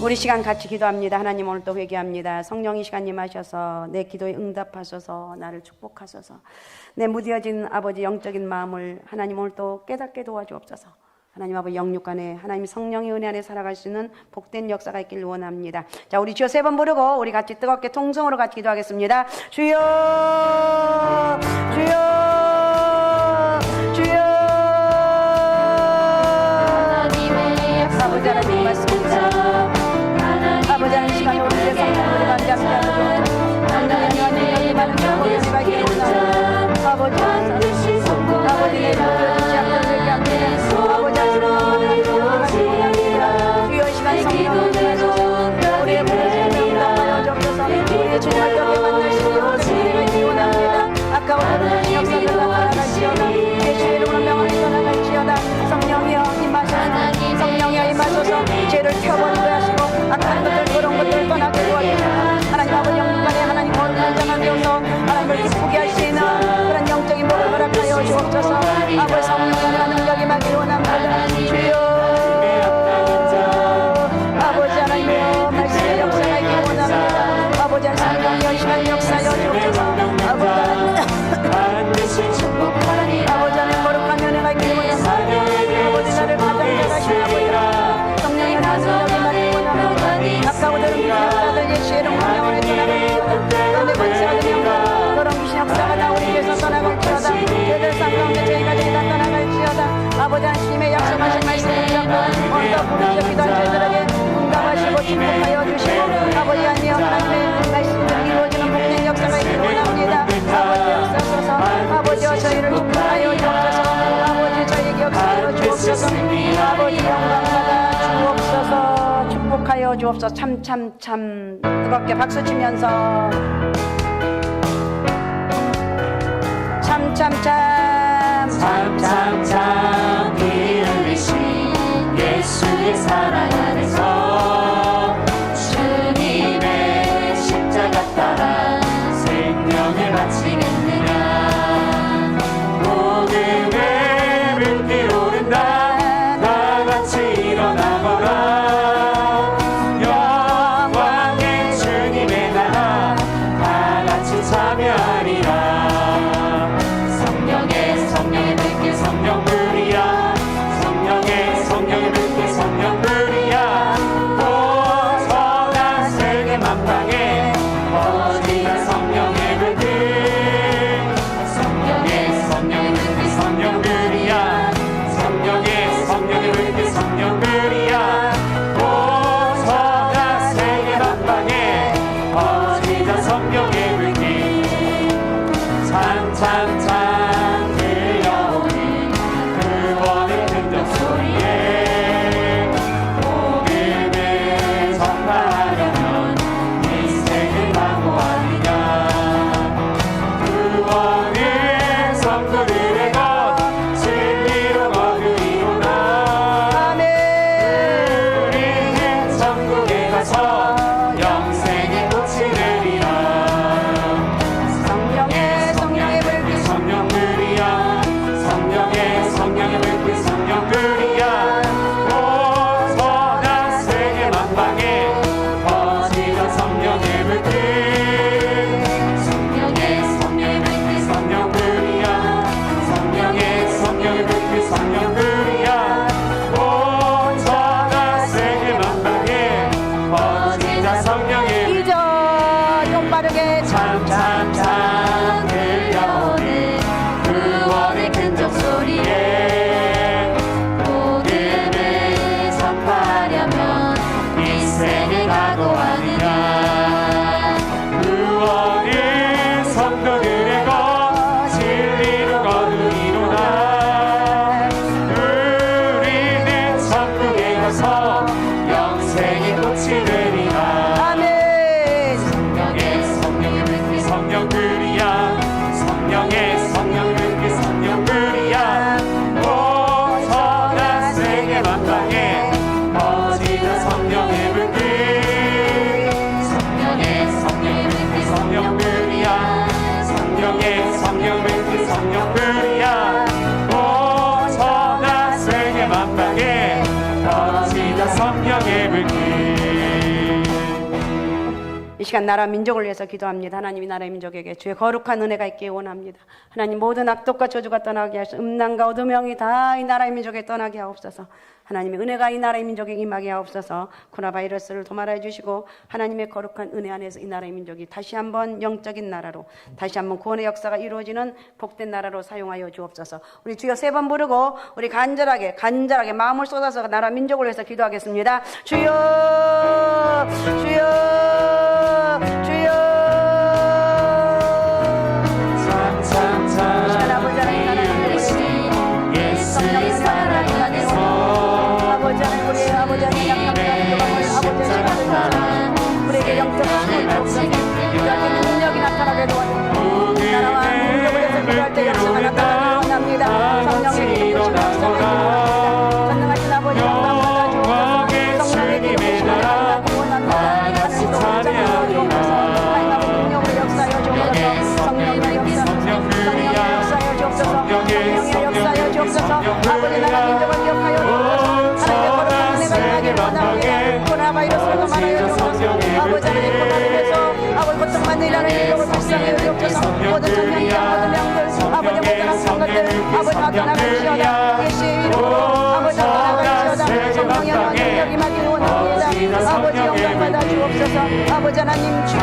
우리 시간 같이 기도합니다. 하나님 오늘 또 회개합니다. 성령 이 시간 임하셔서 내 기도에 응답하소서 나를 축복하소서 내 무뎌진 아버지 영적인 마음을 하나님 오늘 또 깨닫게 도와주옵소서. 하나님 아버지 영육 안에 하나님 성령의 은혜 안에 살아갈 수 있는 복된 역사가 있길 원합니다. 자, 우리 주여 세 번 부르고 우리 같이 뜨겁게 통성으로 같이 기도하겠습니다. 주여 주여 주여 하나님의 부르짖어 기도한 저희들에게 응답하시고 축복하여 주시고 아버지 아니여 하나님의 말씀들이 이루어지는 복된 역사가 있기를 원합니다. 아버지 역사하소서 아버지여 저희를 축복하여 주옵소서 아버지 저희에게 역사하여 주옵소서 아버지 영광받아 주옵소서 축복하여 주옵소서 참참참 뜨겁게 박수 치면서 참참참 피 흘리신 예수의 사랑 안에서 주님의 십자가 따라 생명을 바치겠느냐 모든 물길 오른다 다같이 일어나거라 영광의 주님의 나라 다같이 참여하리라 성령의 불길 성령들이야 성령의 불길 성령들이야 오선한 세계 만방에 퍼지는 성령의 불길 성령의 불길 성령들이야 성령의 불길 성령들이야 오선한 세계 만방에 퍼지는 성령의 불길 찬찬찬 들려오는 구원의 흔적 소리에 복음을 전파하려면 인생을 각오하느냐 구원은 성도들의 것 진리로 거두리로다 우리는 천국에 가서 영생의 꽃이 되리라 성령의 불길 성령들이야 성령의 불길 성령들이야 오선한 세계 만방에 퍼지는 성령의 불길 성령의 불길 성령들이야 성령의 불길 성령들이야 오선한 세계 만방에 퍼지는 성령의 불길 이전 좀 빠르게 참참참 들려오는 구원의 근적 소리에 복음을 전파하려면 인생을 각오하느냐 구원은 성도들의 것 진리로 거두리로다 우리는 천국에 가서 영생의 꽃이 되리라 아멘 성령의 불길 성령들이야 성령의 불길 성령들이야 오선한 세계 만방에 퍼지는 성령의 불길 성령의 불길 성령들이야 성령의 불길 성령들이야 오선한 세계 만방에 퍼지는 성령의 불길 이 시간 나라 민족을 위해서 기도합니다. 하나님이 나라 민족에게 주의 거룩한 은혜가 있기 원합니다. 하나님 모든 악독과 저주가 떠나게 하시고 음란과 어두명이 다 이 나라의 민족에 떠나게 하옵소서. 하나님의 은혜가 이 나라의 민족에 임하게 하옵소서. 코로나 바이러스를 도말해 주시고 하나님의 거룩한 은혜 안에서 이 나라의 민족이 다시 한번 영적인 나라로 다시 한번 구원의 역사가 이루어지는 복된 나라로 사용하여 주옵소서. 우리 주여 세 번 부르고 우리 간절하게 마음을 쏟아서 나라 민족을 위해서 기도하겠습니다. 주여 주여 주여 참참참 예수의 사랑 안에서 아버지 하나님 우리 아버지 하나님 양kam의 영광을 아버지 시간을 우리에게 영적인 영적인 능력이 나타나게 도와주옵소서. 나라와 민족을 위해서 기도할 때 역사가 나타나길 원합니다. 성령의 기름 부심을 역사하게 전능하신 아버지 영광 받아 주옵소서. 성령의 기름 부심을 역사하기 원합니다. 하나님 또 우리가 주옵소서. 하나님 아버지 능력을 역사하여 주옵소서. 성령의 역사하여 주옵소서. 성령의 역사하여 주옵소서. 아버지 나라 민족을 기억하여 주옵소서. 하나님의 거룩한 은혜가 임하길 원합니다. 코로나 바이러스를 도말하여 주옵소서. 아버지 하나님 코로나로 인해서 아버지 고통받는 이 나라의 민족을 불쌍히 여기옵소서. 모든 청년들 모든 영들 아버지 모든 악한 것들 아버지 나타나갈지어다. 예수의 이름으로 아버지 나타나갈지어다. 성령의 능력이 임하길 원합니다. 아버지 영광 받아 주옵소서. 아버지 하나님 주여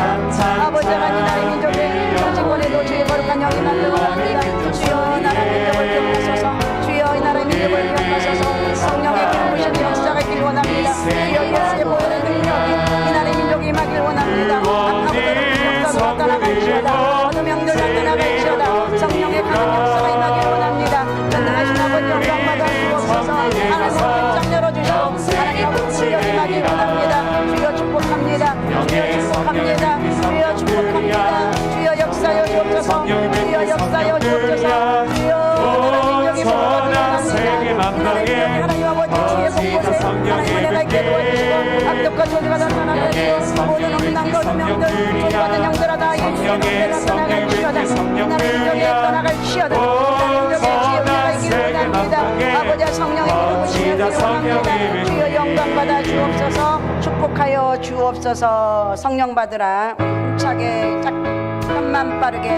아버지 하나님 나라의 민족의 정치권에도 주의 거룩한 영이 임하길 원합니다. 주여 이 나라의 민족을 기억하소서. 주여 이 나라의 민족을 기억하소서. 성령의 기름 부심의 역사가 임하길 원합니다. 주여 예수의 보혈의 능력이 이 나라의 민족에 임하길 원합니다. 악하고도 역사도 나타나갈지어다. 어느 명들 나타나갈지어다. 성령의 강한 역사가 임하길 원합니다. 전능하신 아버지 영광 받아 주옵소서. 하나님의 입장 열어주시고 하나님의 능력 임하길 원합니다. 주여 축복합니다. 주여 축복합니다. 주여 축복합니다. 주여 역사여 주옵소서. 주여 역사여 주옵소서. 주여 하나님 세계 만방에 하나님 아버지 주의 곳곳에 하나님 은혜가 있게 도와주시고 악독과 저주가 나타나갈지고 모든 음란 거두명들 소리받은 영들하다 예수의 명대로 나타나갈지어다 나는 민족에 떠나갈지어다 나는 민족의 지혜가 있기를 원합니다. 아버지 성령의 기름 부시기를 원합니다. 주여 영광 받아 주옵소서. 축복하여 주옵소서. 성령 받으라. 힘차게 잠깐만 빠르게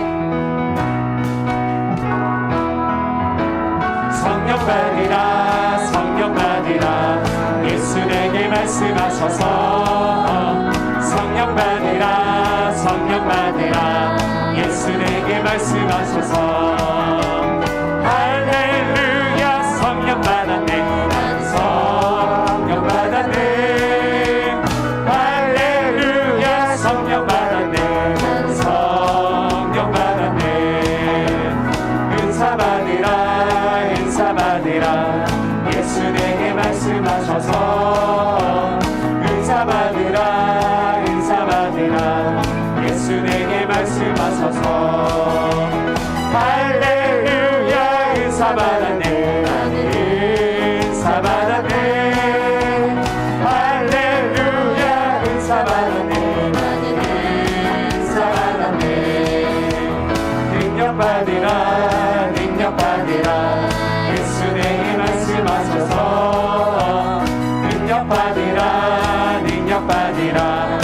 성령 받으라 성령 받으라 예수 내게 말씀하셔서 성령 받으라 성령 받으라 예수 내게 말씀하셔서 할렐루야 성령 받았네 성령 받았네 할렐루야 성령 받았네 성령 받았네 은사 받으라 은사 받으라 예수 내게 말씀하셔서 은사 받으라 은사 받으라 예수 내게 말씀하셔서 할렐루야 은사 받았네 은사 받았네 할렐루야 은사 받았네 은사 받았네 능력 받으라 능력 받으라 예수 내게 말씀하셔서 능력 받으라 능력 받으라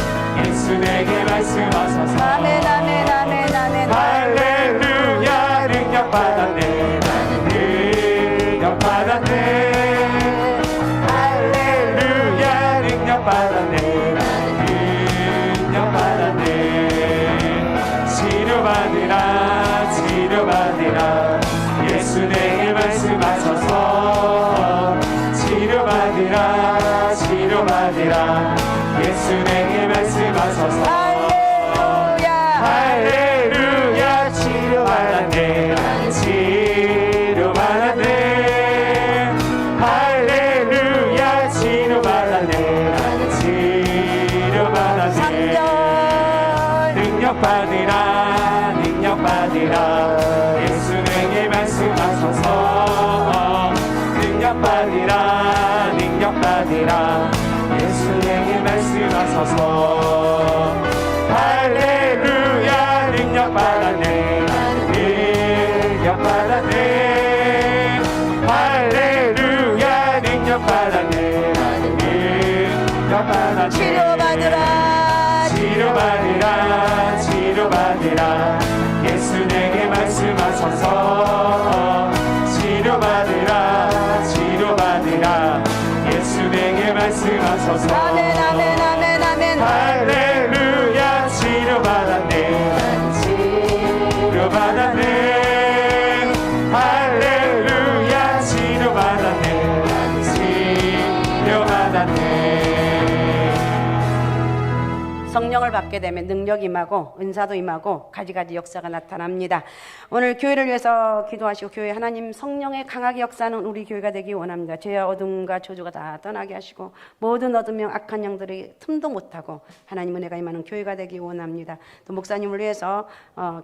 예수 내게 말씀하셔서 아멘 아멘 아멘 아멘 할렐루야 능력 받았네 나는 능력 받았네 할렐루야 능력 받았네 나는 능력 받았네 치료받으라 치료받으라 예수 내게 말씀하셔서 치료받으라 치료받으라 예수 내게 말씀하셔서 할렐루야 할렐루야 치료받았네 나는 치료받았네 할렐루야 치료받았네 나는 치료받았네 능력 받으라 능력 받으라 예수 내게 말씀하셔서 능력 받으라 능력 받으라 예수 내게 말씀하셔서 할렐루야 능력 받았네 능력 받았네 할렐루야 능력 받았네 능력 받았네 치료받으라 치료받으라 치료받으라 예수 내게 말씀하셔서 치료받으라 치료받으라 예수 내게 말씀하셔서 아멘 아멘 아멘 아멘 할렐루야 치료받았네 치료받았네 할렐루야 치료받았네 치료받았네 성령을 받게 되면 능력이 임하고 은사도 임하고 가지가지 역사가 나타납니다. 오늘 교회를 위해서 기도하시고 교회 하나님 성령의 강하게 역사하는 우리 교회가 되기 원합니다. 죄와 어둠과 저주가 다 떠나게 하시고 모든 어둠 영 악한 영들이 틈도 못하고 하나님 은혜가 임하는 교회가 되기 원합니다. 또 목사님을 위해서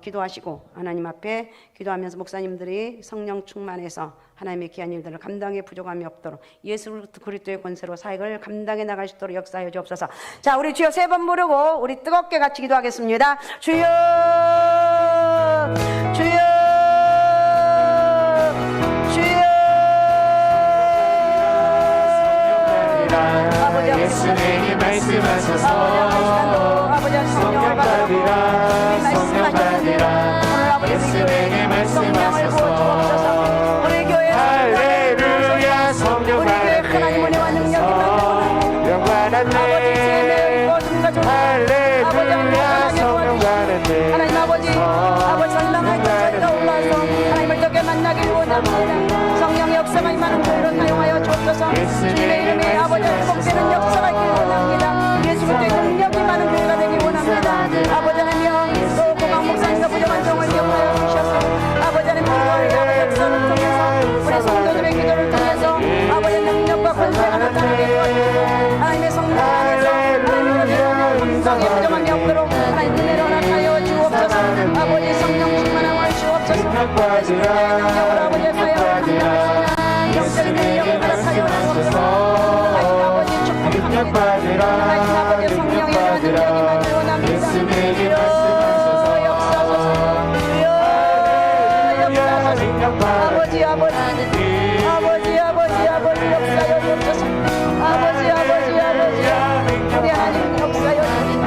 기도하시고 하나님 앞에 기도하면서 목사님들이 성령 충만해서 하나님의 귀한 일들을 감당에 부족함이 없도록 예수 그리스도의 권세로 사역을 감당해 나갈 수 있도록 역사하여 주옵소서. 자, 우리 주여 세 번 부르고 우리 뜨겁게 같이 기도하겠습니다. 주여 주여 주여 아버지 예수 내게 말씀하셔서 아버지 성령을 받으라 성령 받으라 예수 내게 말씀하셔서 우리 교회 할렐루야 성령 우리 교회 하나님 은혜와 능력이 성령 받았네 할렐루야 성령 받았네 하나님 아버지 선망할 때 저희가 올라와서 하나님을 더 만나길 원합니다. 성령의 역사가 임하는 교회로 사용하여 주옵소서. 주님의 이름에 아버지 회복되는 역사가 있길 원합니다. 예수 그리스도의 능력이 많은 교회가 되길 원합니다. 아버지 하나님 또 고강 목사님과 부정한 종을 기억하여 주셔서 아버지 하나님 기도를 역사를 통해서 우리 성도들의 기도를 통해서 아버지 능력과 권세가 나타나게 도와주시고 하나님의 성령 안에서 하나님의 음성이 부정함이 없도록 하나님 은혜로 허락하여 주옵소서. 아버지 성령 충만함을 주옵소서. 예수님의 능력으로 아버지의 사역을 감당하시나 영적인 능력을 허락하여 주옵소서. 아버지 축복합니다. 하나님 아버지 성령의 능력이 많이 원합니다. 주여 역사소서. 주여 역사소서. 아버지 역사여 주옵소서. 아버지 우리 하나님 역사여 주옵소서.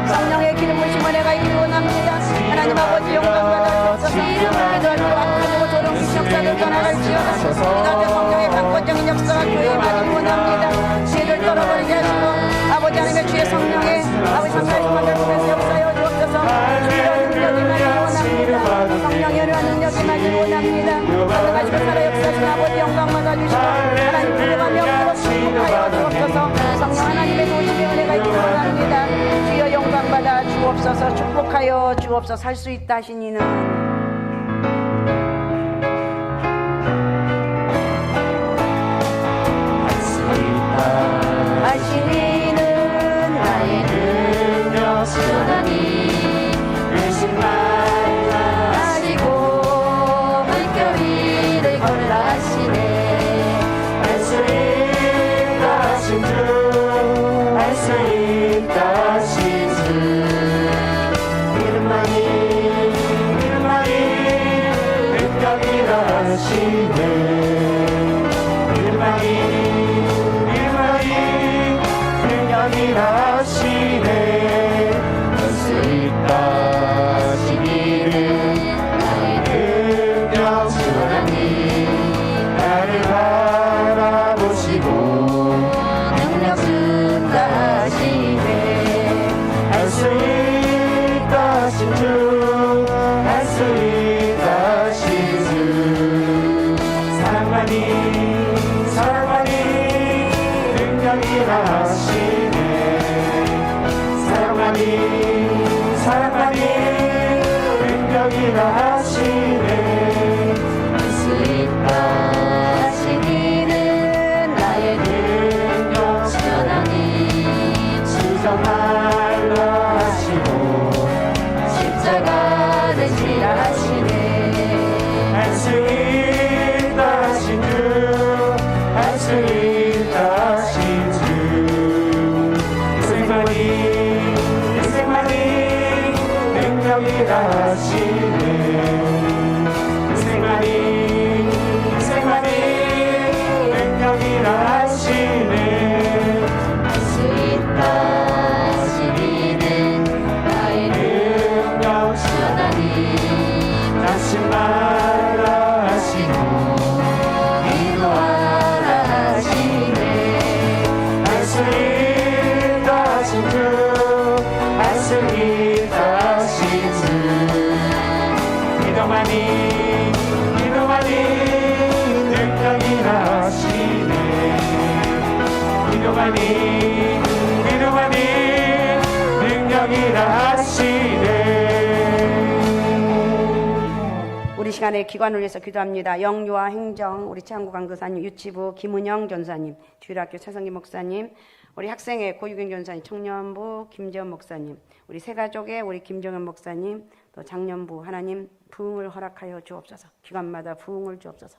성령의 기름을 심어 내가 있기를 원합니다. 하나님 아버지 영광 받아주옵소서. 기도할 때 악하고 조롱식 역사를 떠나갈지어다. 기도할 때 성령의 강권적인 역사가 교회에 많이 원합니다. 죄를 떨어버리게 하시고 아버지 하나님의 주의 성령의 아버지 상가리만 결국에서 역사여 주옵소서. 주의 능력이 많이 원합니다. 성령의 은혜와 능력이 많이 원합니다. 가지고 살아 역사하시는 아버지 영광 받아주시고 하나님 부족함이 없도록 축복하여 주옵소서. 성령 하나님의 도심의 은혜가 있기를 원합니다. 주여 영광 받아 주옵소서. 축복하여 주옵소서. 살 수 있다 하신 이는 하신 이는 나의 능력 시원하니 의심 말라 하시고 물결 위를 걸라 하시네. 할 수 있다 하신 주, 할 수 있다 하신 주. 이름만이 능력이라 하시네. 이름만이 능력이라 하시네. 할 수 있다 하신 이는 나의 능력 시원하니 나를 바라보시고 능력 준다 하시네. 할 수 있다 하신 주, 할 수 있다 하신 주. 사랑만이 능력이라 하시네. 사랑만이 능력이라 하시네. 할 수 있다 하신 이는 나의 능력 시원하니 수정 말라 하시고 십자가 되시라 하시네. 할 수 있다 하신 주, 할 수 있다 하신 주. 인생만이 능력이라 하시네. 인생만이 능력이라 하시네. 할 수 있다 하신 이는 나의 능력 시원하니 다시 말라 하시고 기도하라 하시네. 할 수 있다 하신 주, 할 수 있다 하신 주. 기도만이 능력이라 하시네. 기도만이 능력이라 하시네. 우리 시간에 기관을 위해서 기도합니다. 영유아 행정 우리 최한구 강도사님, 유치부 김은영 전사님, 주일학교 최성기 목사님, 우리 학생회 고유경 전사님, 청년부 김재원 목사님, 우리 새가족의 우리 김정현 목사님, 또 장년부 하나님 부흥을 허락하여 주옵소서. 기관마다 부흥을 주옵소서.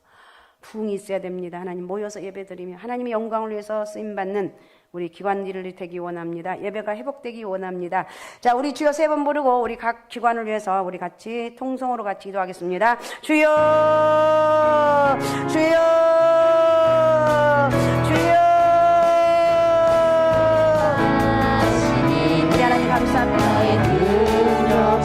부흥이 있어야 됩니다. 하나님 모여서 예배드리며 하나님의 영광을 위해서 쓰임받는 우리 기관들이 되기 원합니다. 예배가 회복되기 원합니다. 자, 우리 주여 세 번 부르고 우리 각 기관을 위해서 우리 같이 통성으로 같이 기도하겠습니다. 주여, 주여, 주여. 우리 하나님 감사합니다.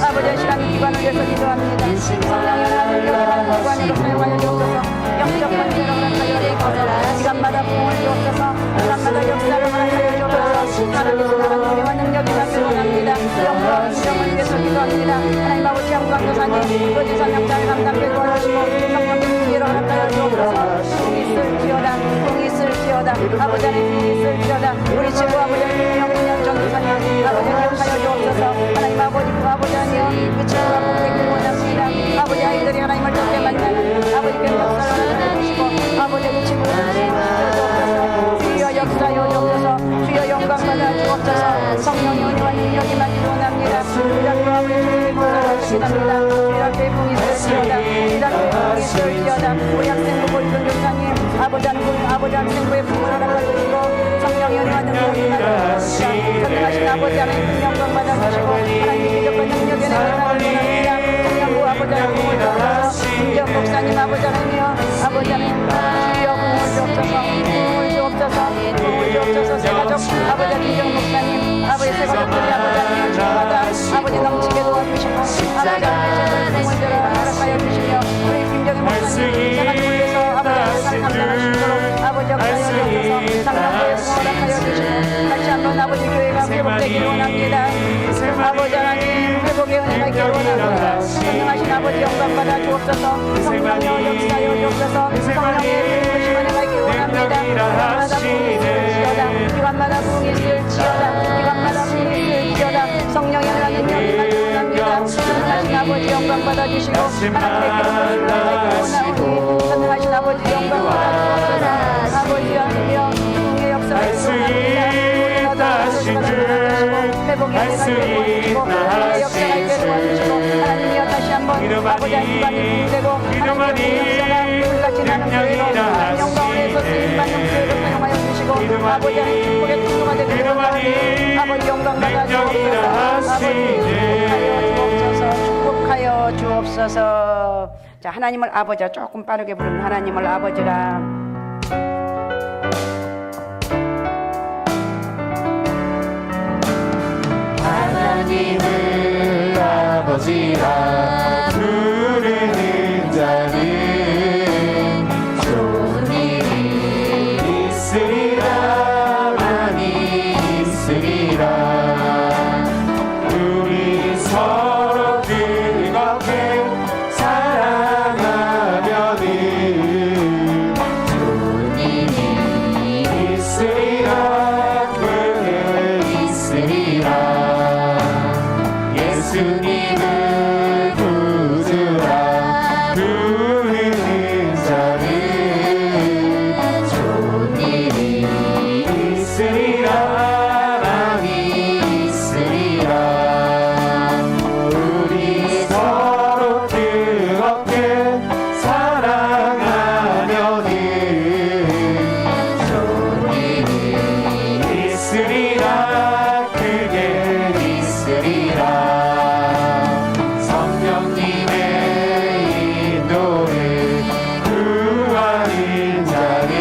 아버지의 시간 기관을 위해서 기도합니다. 성령의 능력이 많은 기관으로 사용하여 주옵소서. 영적 권세를 허락하여 주옵소서. 시간마다 부흥을 주옵소서. 시간마다 역사를 허락하여 주옵소서. 하나님의 은혜와 능력이 받기를 원합니다. 영광 인정을 위해서 기도합니다. 하나님 아버지 영광 교사님 거짓 사명자를 감당하게 도와주시고 성령의 지혜를 허락하여 주옵소서. 부흥이 있을지어다, 부흥이 있을지어다. 아버지 하나님 있을지어다. 우리 친구 아버지 하나님 영영 전도사님 아버지 기억하여 주옵소서. 하나님 아버지 그 아버지 하나님 그 친구가 복되길 원합니다. 아버지 아이들이 하나님을 적게 만나는 아버지께 역사를 해주시고 아버지 그 친구를 지켜주옵소서. 주여 역사여 주옵소서. 주여 영광 받아 주옵소서. 성령의 은혜와 능력이 많이 원합니다. 주여 아버지 주님의 목사를 기도합니다. 주여 대풍이 있을지어다. 주여 대풍이 있을지어다. 우리 학생부 보이던 교사님 아버지 학생부의 부모를 받아주시고 성령의 은혜와 능력이 받아주시고 전능하신 아버지 하나님 영광 받아주시고 하나님 기적과 능력의 은혜를 원합니다. 성령부 아버지 하나님을 주옵소서. 김정 목사님 아버지 하나님이여 아버지 하나님 주여 부모를 주옵소서. 부모를 주옵소서. 세가족 아버지 김정 목사님 아버지 세가족들이 아버지 하나님 주마다 아버지 넘치게 도와주시고 아버지 하나님 부모들을 허락하여 주시며 우리 김정희 목사님 세가족을 위해서 아버지 하나님 감당할 수 있도록 아버지 역사여 주옵소서. 상담부에 허락하여 주시고 다시 한번 아버지 교회가 회복되기를 원합니다. 아버지 하나님 회복의 은혜가 있기를 원합니다. 전능하신 아버지 영광 받아 주옵소서. 성령여 역사여 주옵소서. 성령의 부르심 은혜가 있기를 원합니다. 기관마다 부흥이 있을지어다. 기관마다 부흥이 있을지어다. 성령의 은혜와 능력이 있기를 원합니다. 전능하신 아버지 영광 받아 주시고 하나님의 기름 부으심을 있기를 원하오니 전능하신 아버지 영광 받아 주옵소서. 아버지 하나님이여 부흥의 역사가 있기를 원합니다. 회복의 은혜가 있기를 원하시고 하나님의 역사가 있기를 원하시고 하나님이여 다시 한번 아버지 하나님이 되고 하나님의 역사가 우리같이 나는 교회로 하나님 영광을 해서 쓰임받는 교회로 사용하여 주시고 아버지 하나님 축복의 통로가 되기를 원하오니 아버지 영광 받아 주옵소서. 아버지 축복하여 주옵소서. 자, 하나님을 아버지라 조금 빠르게 부르면 하나님을 아버지라 하나님을 아버지라 부르는 자는 좋은 일이 있으리라 많이 있으리라. 우리 서로 뜨겁게 사랑하면은 좋은 일이 있으리라 그게 있으리라. 예수님을 구주라 부르는 자는 좋은 일이 있으리라 많이 있으리라. 우리 서로 뜨겁게 사랑하면은 좋은 일이 있으리라 그게 있으리라. 성령님의 인도를 구하는 자는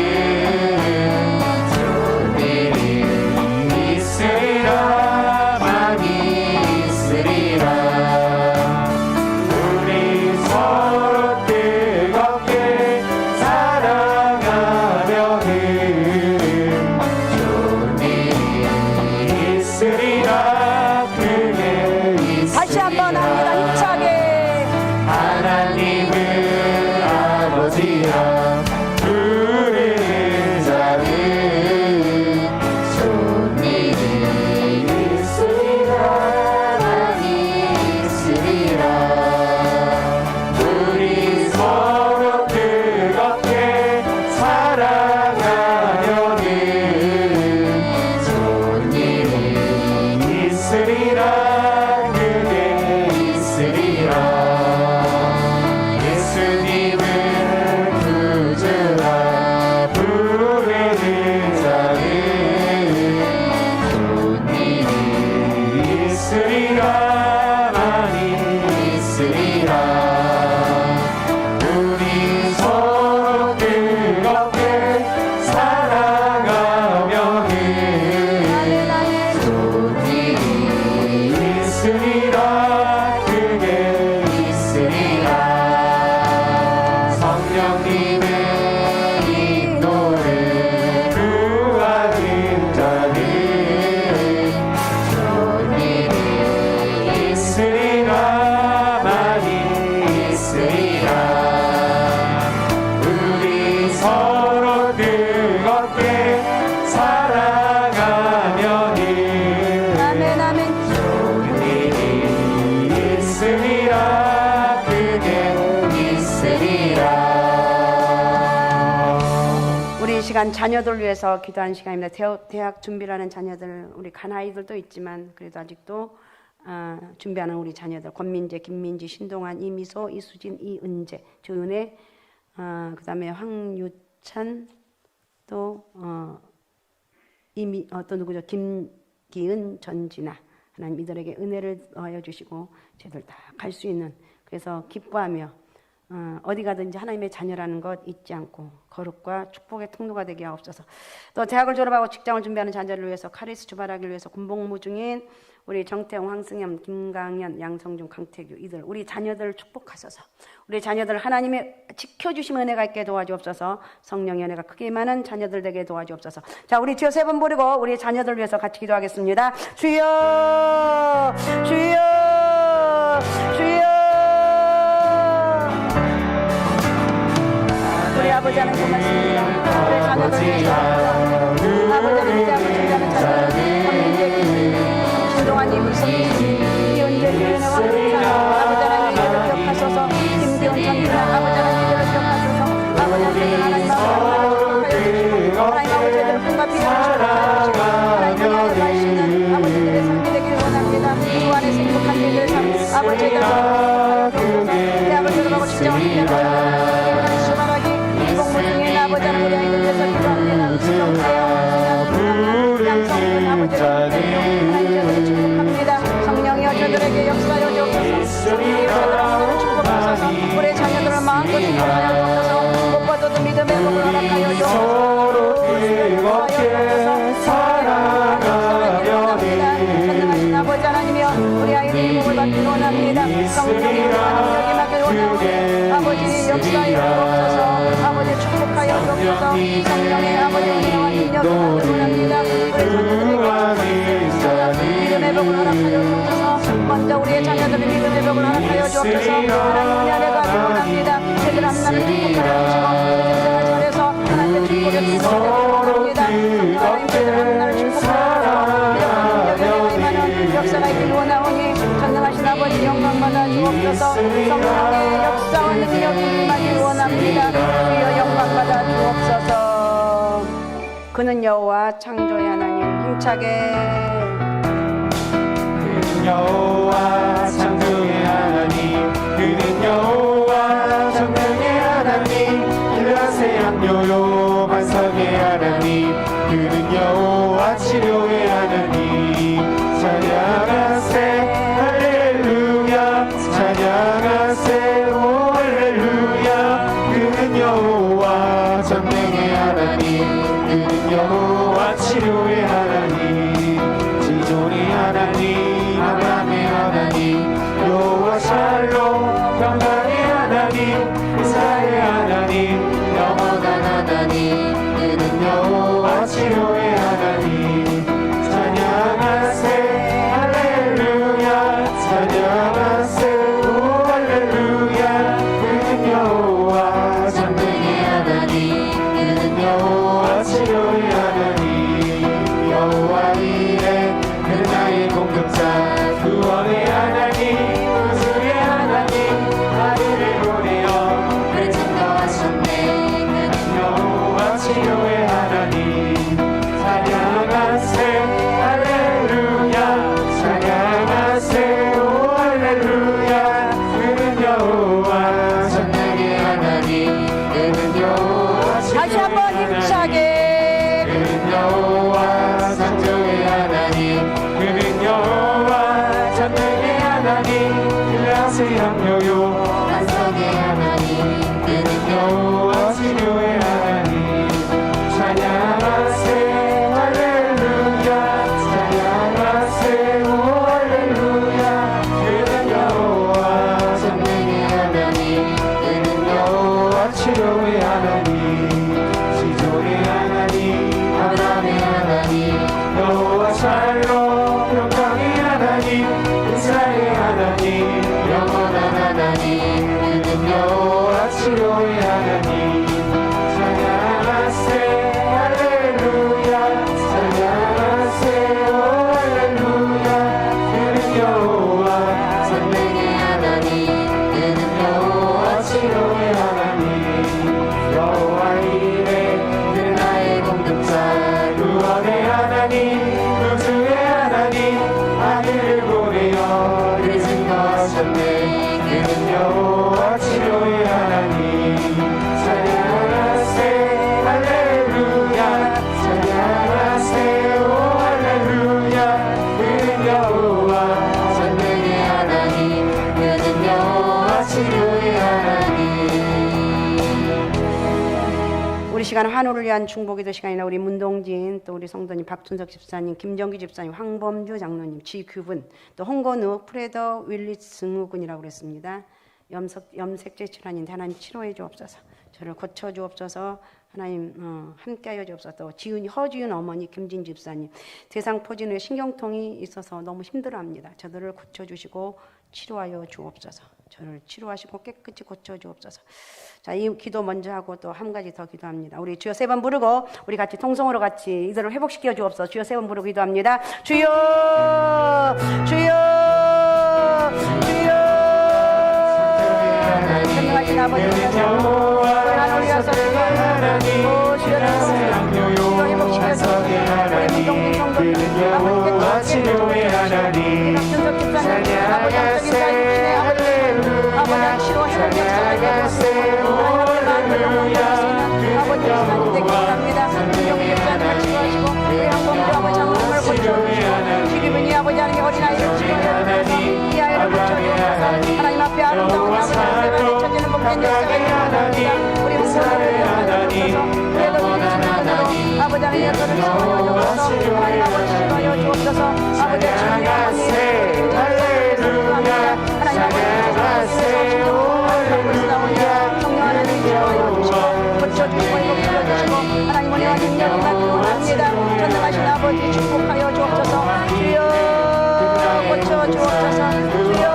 좋은 일이 있으리라 많이 있으리라. 우리 서로 뜨겁게 사랑하면은 좋은 일이 있으리라 그게 있으리라. 다시 한번 합니다. 힘차게 하나님을 아버지라 부르는 자는 좋은 일이 있으리라 많이 있으리라. 우리 서로 뜨겁게 사랑하면은 좋은 일이 있으리라 그게 있으리라. 예수님을 구주라 부르는 자는 좋은 일이 있으리라 많이 있으리라. 우리 서로 뜨겁게 사랑하면은 좋은 일이 시간 자녀들 위해서 기도하는 시간입니다. 대학 준비를 하는 자녀들, 우리 가나이들도 있지만 그래도 아직도 준비하는 우리 자녀들, 권민재, 김민지, 신동환, 이미소, 이수진, 이은재, 조은혜, 그 다음에 황유찬, 또 누구죠? 김기은, 전진아. 하나님 이들에게 은혜를 더하여 주시고 저희들 다 갈 수 있는, 그래서 기뻐하며 어디 가든지 하나님의 자녀라는 것 잊지 않고 거룩과 축복의 통로가 되게 하옵소서. 또 대학을 졸업하고 직장을 준비하는 자녀를 위해서 카리스 주발하기를 위해서 군복무 중인 우리 정태영, 황승현, 김강현, 양성준, 강태규 이들 우리 자녀들을 축복하소서. 우리 자녀들 하나님의 지켜주심 은혜가 있게 도와주옵소서. 성령의 은혜가 크게 임하는 자녀들 되게 도와주옵소서. 자, 우리 주여 세 번 부르고 우리 자녀들 위해서 같이 기도하겠습니다. 주여, 주여, 주여. 우리 아버지 하나님 고맙습니다. 우리 자녀들 위해서 아버지는 대학을 준비하는 자녀들 권민재, 신동환, 이문석, 이은재, 이은혜와 아버지 하나님 이들을 기억하소서. 김기훈, 전진아 아버지 하나님 이들을 기억하소서. 아버지 하나님 하나님 아버지 저희들을 꿈과 비전을 축복하여 하나님 은혜를 갈 수 있는 아버지들의 삶이 되기를 원합니다. 주 안에서 행복한 일들 삶 아버지 저희들 대학을 졸업하고 직장을 준비하는 자녀들 수발하기 공부 중인 아버지 하나님 우리 아이들 위해서 기도합니다. 정태영, 양성준 아버지를 하나님 저희들을 축복합니다. 성령이여 저들에게 역사여 주옵소서. 성령이여 저들을 축복하소서. 우리 자녀들을 마음껏 축복하여 주옵소서. 무엇보다도 믿음의 복을 허락하여 주옵소서. 전능하신 아버지 하나님이여 우리 아이들이 복을 받기를 원합니다. 성령의 능력이 임하기를 원합니다. 아버지 역사여 주옵소서. 아버지 축복하여 주옵소서. 성령의 아버지 은혜와 능력이 임하기를 원합니다. 우리 자녀들에게 믿음의 복을 허락하여 주옵소서. 먼저 우리의 자녀들의 믿음의 복을 허락하여 주옵소서. 하나님의 은혜가 하기를 원합니다. 제들 앞날을 축복하여 주시고 인생을 잘해서 하나님의 축복에 기도되기를 원합니다. 하나님 제들 앞날을 축복하여 주시고 임하는 역사가 있기를 원하오니 전능하신 아버지 영광 받아 주옵소서. 성령의 역사와 능력이 임하기를 원합니다. 주여 영광 받아 주옵소서. 그는 여호와 창조의 하나님 힘차게 여호와 창조의 하나님 그는 여호와 전능의 하나님 일러세 양요요 반석의 하나님 그는 여호와 치료의 하나님 찬양하세 할렐루야 찬양하세 오 할렐루야 그는 여호와 전능의 하나님 그는 여호와 치료의 하나님 지존의 하나님 아브라함의 하나님 여호와 샬롬 평강의 하나님 이사의 하나님 영원한 하나님 그는 여호와 치료의 하나님 찬양하세 할렐루야 찬양하세 오 할렐루야 그는 여호와 전능의 하나님 그는 여호와 치료의 하나님 여호와 이레 그는 나의 공급자 구원의 하나님 구주의 하나님 아들을 보내어 그를 증거하셨네 그는 여호와 치료의 하나님 찬양하세 할렐루야 찬양하세 오 할렐루야 그는 여호와 전능의 하나님 그는 여호와 다시 한번 힘차게 그는 여호와 창조의 하나님 그는 여호와 우리 시간 환호를 위한 중보기도 시간이나 우리 문동진 또 우리 성도님 박준석 집사님, 김정규 집사님, 황범주 장로님, 지규분, 또 홍건우, 프레더 윌리스 증후군이라고 그랬습니다. 염색제 질환인데 하나님 치료해 주옵소서. 저를 고쳐 주옵소서. 하나님 함께하여 주옵소서. 또 지은이 허지은 어머니 김진 집사님 대상포진 후에 신경통이 있어서 너무 힘들어합니다. 저들을 고쳐주시고 치료하여 주옵소서. 저를 치료하시고 깨끗이 고쳐 주옵소서. 자, 이 기도 먼저 하고 또 한 가지 더 기도합니다. 우리 주여 3번 부르고 우리 같이 통성으로 같이 이들을 회복시켜 주옵소서. 주여 3번 부르고 기도합니다. 주여 주여 주여 전능하신 아버지 하나님 위하서 오 주여 주여 회복시켜 주옵소서. 우리 문동진 성도님 아버지 치료의 하나님 박준석 집사님 아버지 한적인 사이신의 아버지 치료 회복 역사가 있게 하나님의 마음을 영원히 아버지 시간이 되기 바랍니다. 김정희 집사님을 치료하시고 우리 한범주 아버지 장로님을 고쳐주시고 지리분이 아버지 하나님 어린아이를 치료하여 주셔서 이 아이를 고쳐주셔서 하나님 앞에 아름다운 아버지 하나님의 내쳐지는 복된 역사가 있게 바랍니다. 우리 문동진을 역사해 주셔서 아버지 하나님 여서를 치료하여 주옵소서. 하나님 아버지 치료하여 주옵소서. 아버지 치료하여 할렐루야 하나님 아버지 성령 하나님 치료하여 주시고 고쳐주시고 회복시켜주시고 하나님 은혜와 능력이 받기 원합니다. 전능하신 아버지 축복하여 주옵소서. 주여 고쳐 주옵소서. 주여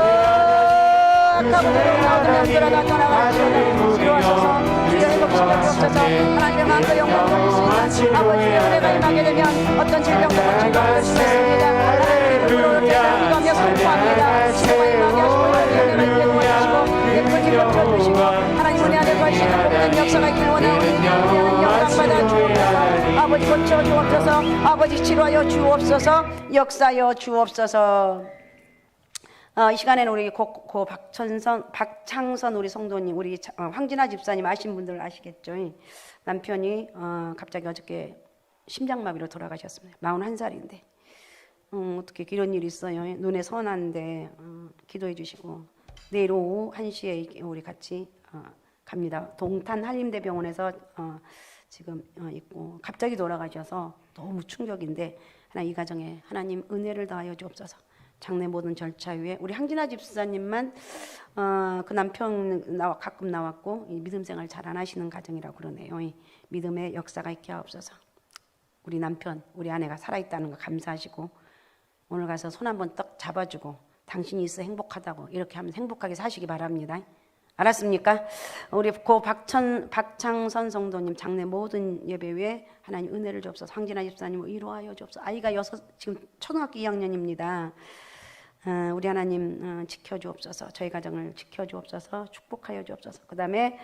아까부터 나오던 연결하다 떠나가 치료하소서. 주여 회복시켜 주옵소서. 하나님의 마음과 영광을 돌릴 수 있는 아버지의 은혜가 임하게 되면 어떤 질병도 고칠 수 있습니다. 하나님의 이름으로 기도하며 선포합니다. 치료가 임하게 하시고 은혜가 있게 도와주시고 예쁘게 덮여주시고 하나님 은혜 안에 걸치는 복된 역사가 있길 원하오니 우리는 영광받아 주옵소서. 아버지 고쳐 주옵소서. 아버지 치료하여 주옵소서. 역사여 주옵소서. 이 시간에는 우리 고 박창선 우리 성도님, 우리 황진아 집사님 아신 분들 아시겠죠? 남편이 갑자기 어저께 심장마비로 돌아가셨습니다. 41살인데 어떻게 이런 일이 있어요? 눈에 선한데 기도해 주시고 내일 오후 1시에 우리 같이 갑니다. 동탄 한림대병원에서 지금 있고 갑자기 돌아가셔서 너무 충격인데 하나 이 가정에 하나님 은혜를 다하여 주옵소서. 장례 모든 절차 위에 우리 황진아 집사님만 그 남편 가끔 나왔고 이 믿음 생활 잘 안 하시는 가정이라고 그러네요. 이 믿음의 역사가 있게 하옵소서. 우리 남편, 우리 아내가 살아있다는 거 감사하시고 오늘 가서 손 한번 떡 잡아주고 당신이 있어 행복하다고 이렇게 하면 행복하게 사시기 바랍니다. 알았습니까? 우리 고 박창선 성도님 장례 모든 예배 위에 하나님 은혜를 주옵소서. 황진아 집사님 위로하여 주옵소서. 아이가 지금 초등학교 2학년입니다. 우리 하나님 지켜주옵소서. 저희 가정을 지켜주옵소서. 축복하여 주옵소서. 그 다음에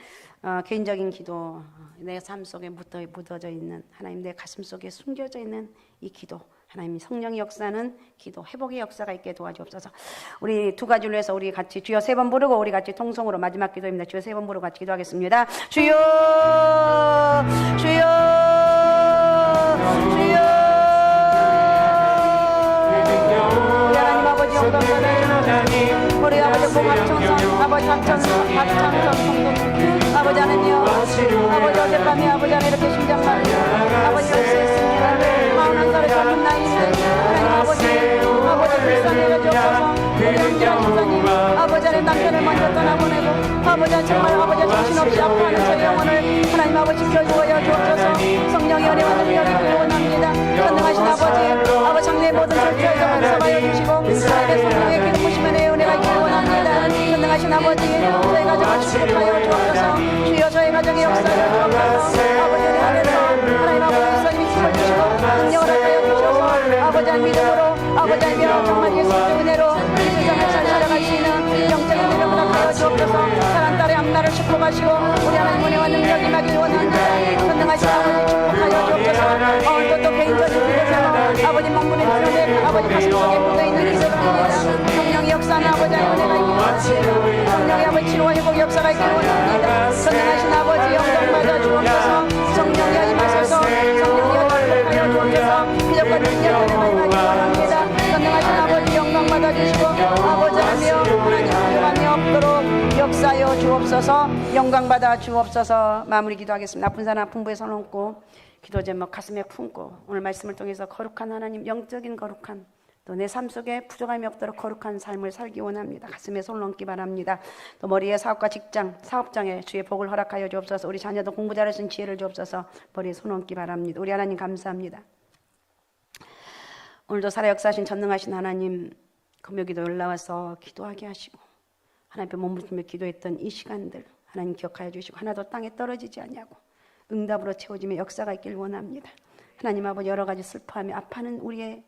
개인적인 기도, 내 삶 속에 묻어져 있는 하나님 내 가슴 속에 숨겨져 있는 이 기도, 하나님 성령의 역사는 기도, 회복의 역사가 있게 도와주옵소서. 우리 두 가지를 위해서 우리 같이 주여 3번 부르고 우리 같이 통성으로 마지막 기도입니다. 주여 3번 부르고 같이 기도하겠습니다. 주여 주여 주여 우리 아버지 고맙청선 아버지 박창선 성도님 아버지 하나님 아버지 어젯밤에 아버지 하나 이렇게 심장마비 아버지 역사했습니다. 41살의 젊은 나이인데 하나님 아버지 불쌍히 여주옵소서. 우리 황진아 집사님 아버지 하나님 남편을 먼저 떠나보내고 아버지 정말 아버지 정신없이 아파하는 저희 영혼을 하나님 아버지 지켜주어야 주옵소서. 성령의 은혜와 능력이 원합니다. 전능하신 아버지 장래의 모든 절차에서 역사하여 주시고 하나님의 성령의 기름 부심의 은혜가 있기를 원합니다. 전능하신 아버지 저희 가정을 축복하여 주옵소서. 주여 저희 가정의 역사를 주옵소서. 아버지 은혜 안에서 하나님 아버지 예수님이 힘을 주시고 능력을 하여 주셔서 아버지 한 믿음으로 아버지 하며 정말 예수님의 은혜로 이 세상을 잘 살아갈 수 있는 영적인 믿음을 하여 주옵소서. 사랑 딸의 앞날을 축복하시고 우리 하나님 은혜와 능력이 나길 원합니다. 전능하신 아버지 축복하여 주옵소서. 오늘도 또 개인적인 기도생활 아버지 망군의 드러내 아버지 가슴속에 묻어있는 기도입니다. 성령의 역사는 아버지 하나님 은혜가 있길 원합니다. 성령의 아버지 치료와 회복 역사가 있길 원합니다. 전능하신 아버지 영광 받아 주옵소서. 성령이여 임하소서. 성령이여 축복하여 주옵소서. 기적과 능력을 행하기 원합니다. 전능하신 아버지 영광 받아 주시고 아버지 하며 하나님 구경함이 없도록 역사여 주옵소서. 영광 받아 주옵소서. 마무리 기도하겠습니다. 아픈 사람 아픈 부에 손 얹고 기도 제목 가슴에 품고 오늘 말씀을 통해서 거룩한 하나님, 영적인 거룩함, 또 내 삶 속에 부족함이 없도록 거룩한 삶을 살기 원합니다. 가슴에 손 얹기 바랍니다. 또 머리에 사업과 직장, 사업장에 주의 복을 허락하여 주옵소서. 우리 자녀도 공부 잘할 수 있는 지혜를 주옵소서. 머리에 손 얹기 바랍니다. 우리 하나님 감사합니다. 오늘도 살아 역사하신 전능하신 하나님, 금요기도 올라와서 기도하게 하시고 하나님 앞에 몸부림며 기도했던 이 시간들 하나님 기억하여 주시고 하나도 땅에 떨어지지 않냐고 응답으로 채워지며 역사가 있길 원합니다. 하나님 아버지, 여러 가지 슬퍼하며 아파하는 우리의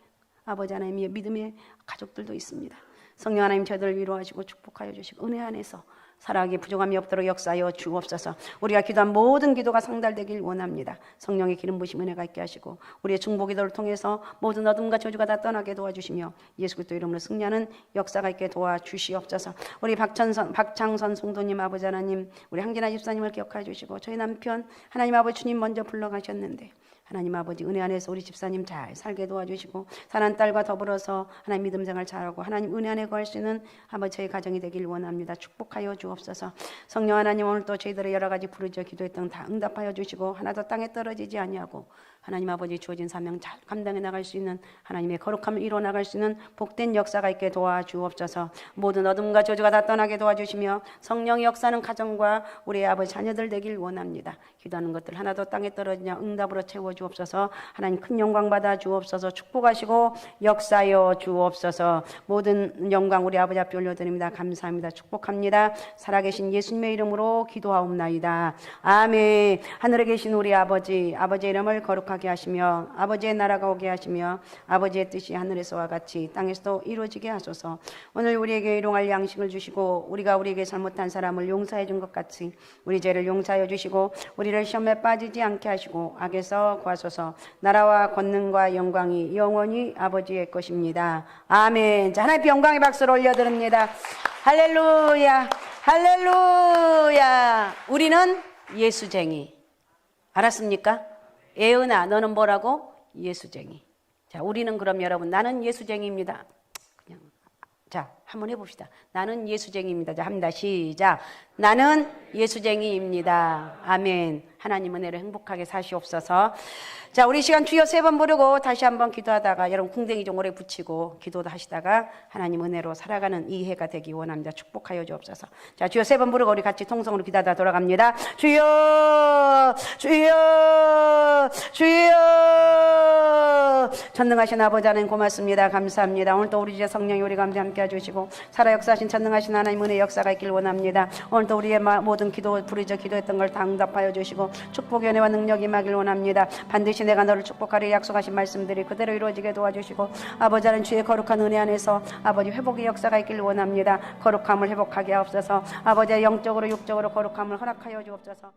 아버지 하나님의 믿음의 가족들도 있습니다. 성령 하나님, 저들을 위로하시고 축복하여 주시고 은혜 안에서 살아가기 부족함이 없도록 역사하여 주옵소서. 우리가 기도한 모든 기도가 상달되길 원합니다. 성령의 기름 부으심 은혜가 있게 하시고 우리의 중보 기도를 통해서 모든 어둠과 저주가 다 떠나게 도와주시며 예수 그리스도 이름으로 승리하는 역사가 있게 도와주시옵소서. 우리 박창선 성도님 아버지 하나님, 우리 항진아 집사님을 기억하여 주시고 저희 남편 하나님 아버지 주님 먼저 불러가셨는데 하나님 아버지 은혜 안에서 우리 집사님 잘 살게 도와주시고 사랑하는 딸과 더불어서 하나님 믿음 생활 잘하고 하나님 은혜 안에 거할 수 있는 아버지 저희 가정이 되길 원합니다. 축복하여 주옵소서. 성령 하나님, 오늘 또 저희들의 여러 가지 부르짖어 기도했던 다 응답하여 주시고 하나도 땅에 떨어지지 아니하고 하나님 아버지 주어진 사명 잘 감당해 나갈 수 있는 하나님의 거룩함을 이루어 나갈 수 있는 복된 역사가 있게 도와주옵소서. 모든 어둠과 저주가 다 떠나게 도와주시며 성령의 역사는 가정과 우리 아버지 자녀들 되길 원합니다. 기도하는 것들 하나도 땅에 떨어지냐 응답으로 채워 주옵소서. 하나님 큰 영광 받아 주옵소서. 축복하시고 역사여 주옵소서. 모든 영광 우리 아버지 앞에 올려드립니다. 감사합니다. 축복합니다. 살아계신 예수님의 이름으로 기도하옵나이다. 아멘. 하늘에 계신 우리 아버지, 아버지의 이름을 거룩하게 하시며 아버지의 나라가 오게 하시며 아버지의 뜻이 하늘에서와 같이 땅에서도 이루어지게 하소서. 오늘 우리에게 일용할 양식을 주시고 우리가 우리에게 잘못한 사람을 용서해 준 것 같이 우리 죄를 용서하여 주시고 우리를 시험에 빠지지 않게 하시고 악에서 구하소서. 나라와 권능과 영광이 영원히 아버지의 것입니다. 아멘. 자, 하나님께 영광의 박수를 올려드립니다. 할렐루야, 할렐루야. 우리는 예수쟁이. 알았습니까? 예은아, 너는 뭐라고? 예수쟁이. 자, 우리는 그럼 여러분, 나는 예수쟁이입니다. 그냥 자, 한번 해봅시다. 나는 예수쟁이입니다. 자, 합니다. 시작. 나는 예수쟁이입니다. 아멘. 하나님 은혜로 행복하게 사시옵소서. 자, 우리 시간 주여 3번 부르고 다시 한번 기도하다가 여러분 궁뎅이 좀 오래 붙이고 기도도 하시다가 하나님 은혜로 살아가는 이 해가 되기 원합니다. 축복하여 주옵소서. 자, 주여 3번 부르고 우리 같이 통성으로 기도하다 돌아갑니다. 주여, 주여, 주여. 전능하신 아버지 하나님 고맙습니다. 감사합니다. 오늘 또 우리 주의 성령이 우리 가운데 함께 해주시고 살아 역사하신 전능하신 하나님 은혜의 역사가 있길 원합니다. 오늘 또 우리의 모든 기도 부르짖어 기도했던 걸 다 응답하여 주시고 축복의 은혜와 능력이 임하길 원합니다. 반드시 내가 너를 축복하리 약속하신 말씀들이 그대로 이루어지게 도와주시고 아버지 하나님 주의 거룩한 은혜 안에서 아버지 회복의 역사가 있길 원합니다. 거룩함을 회복하게 하옵소서. 아버지 영적으로 육적으로 거룩함을 허락하여 주옵소서.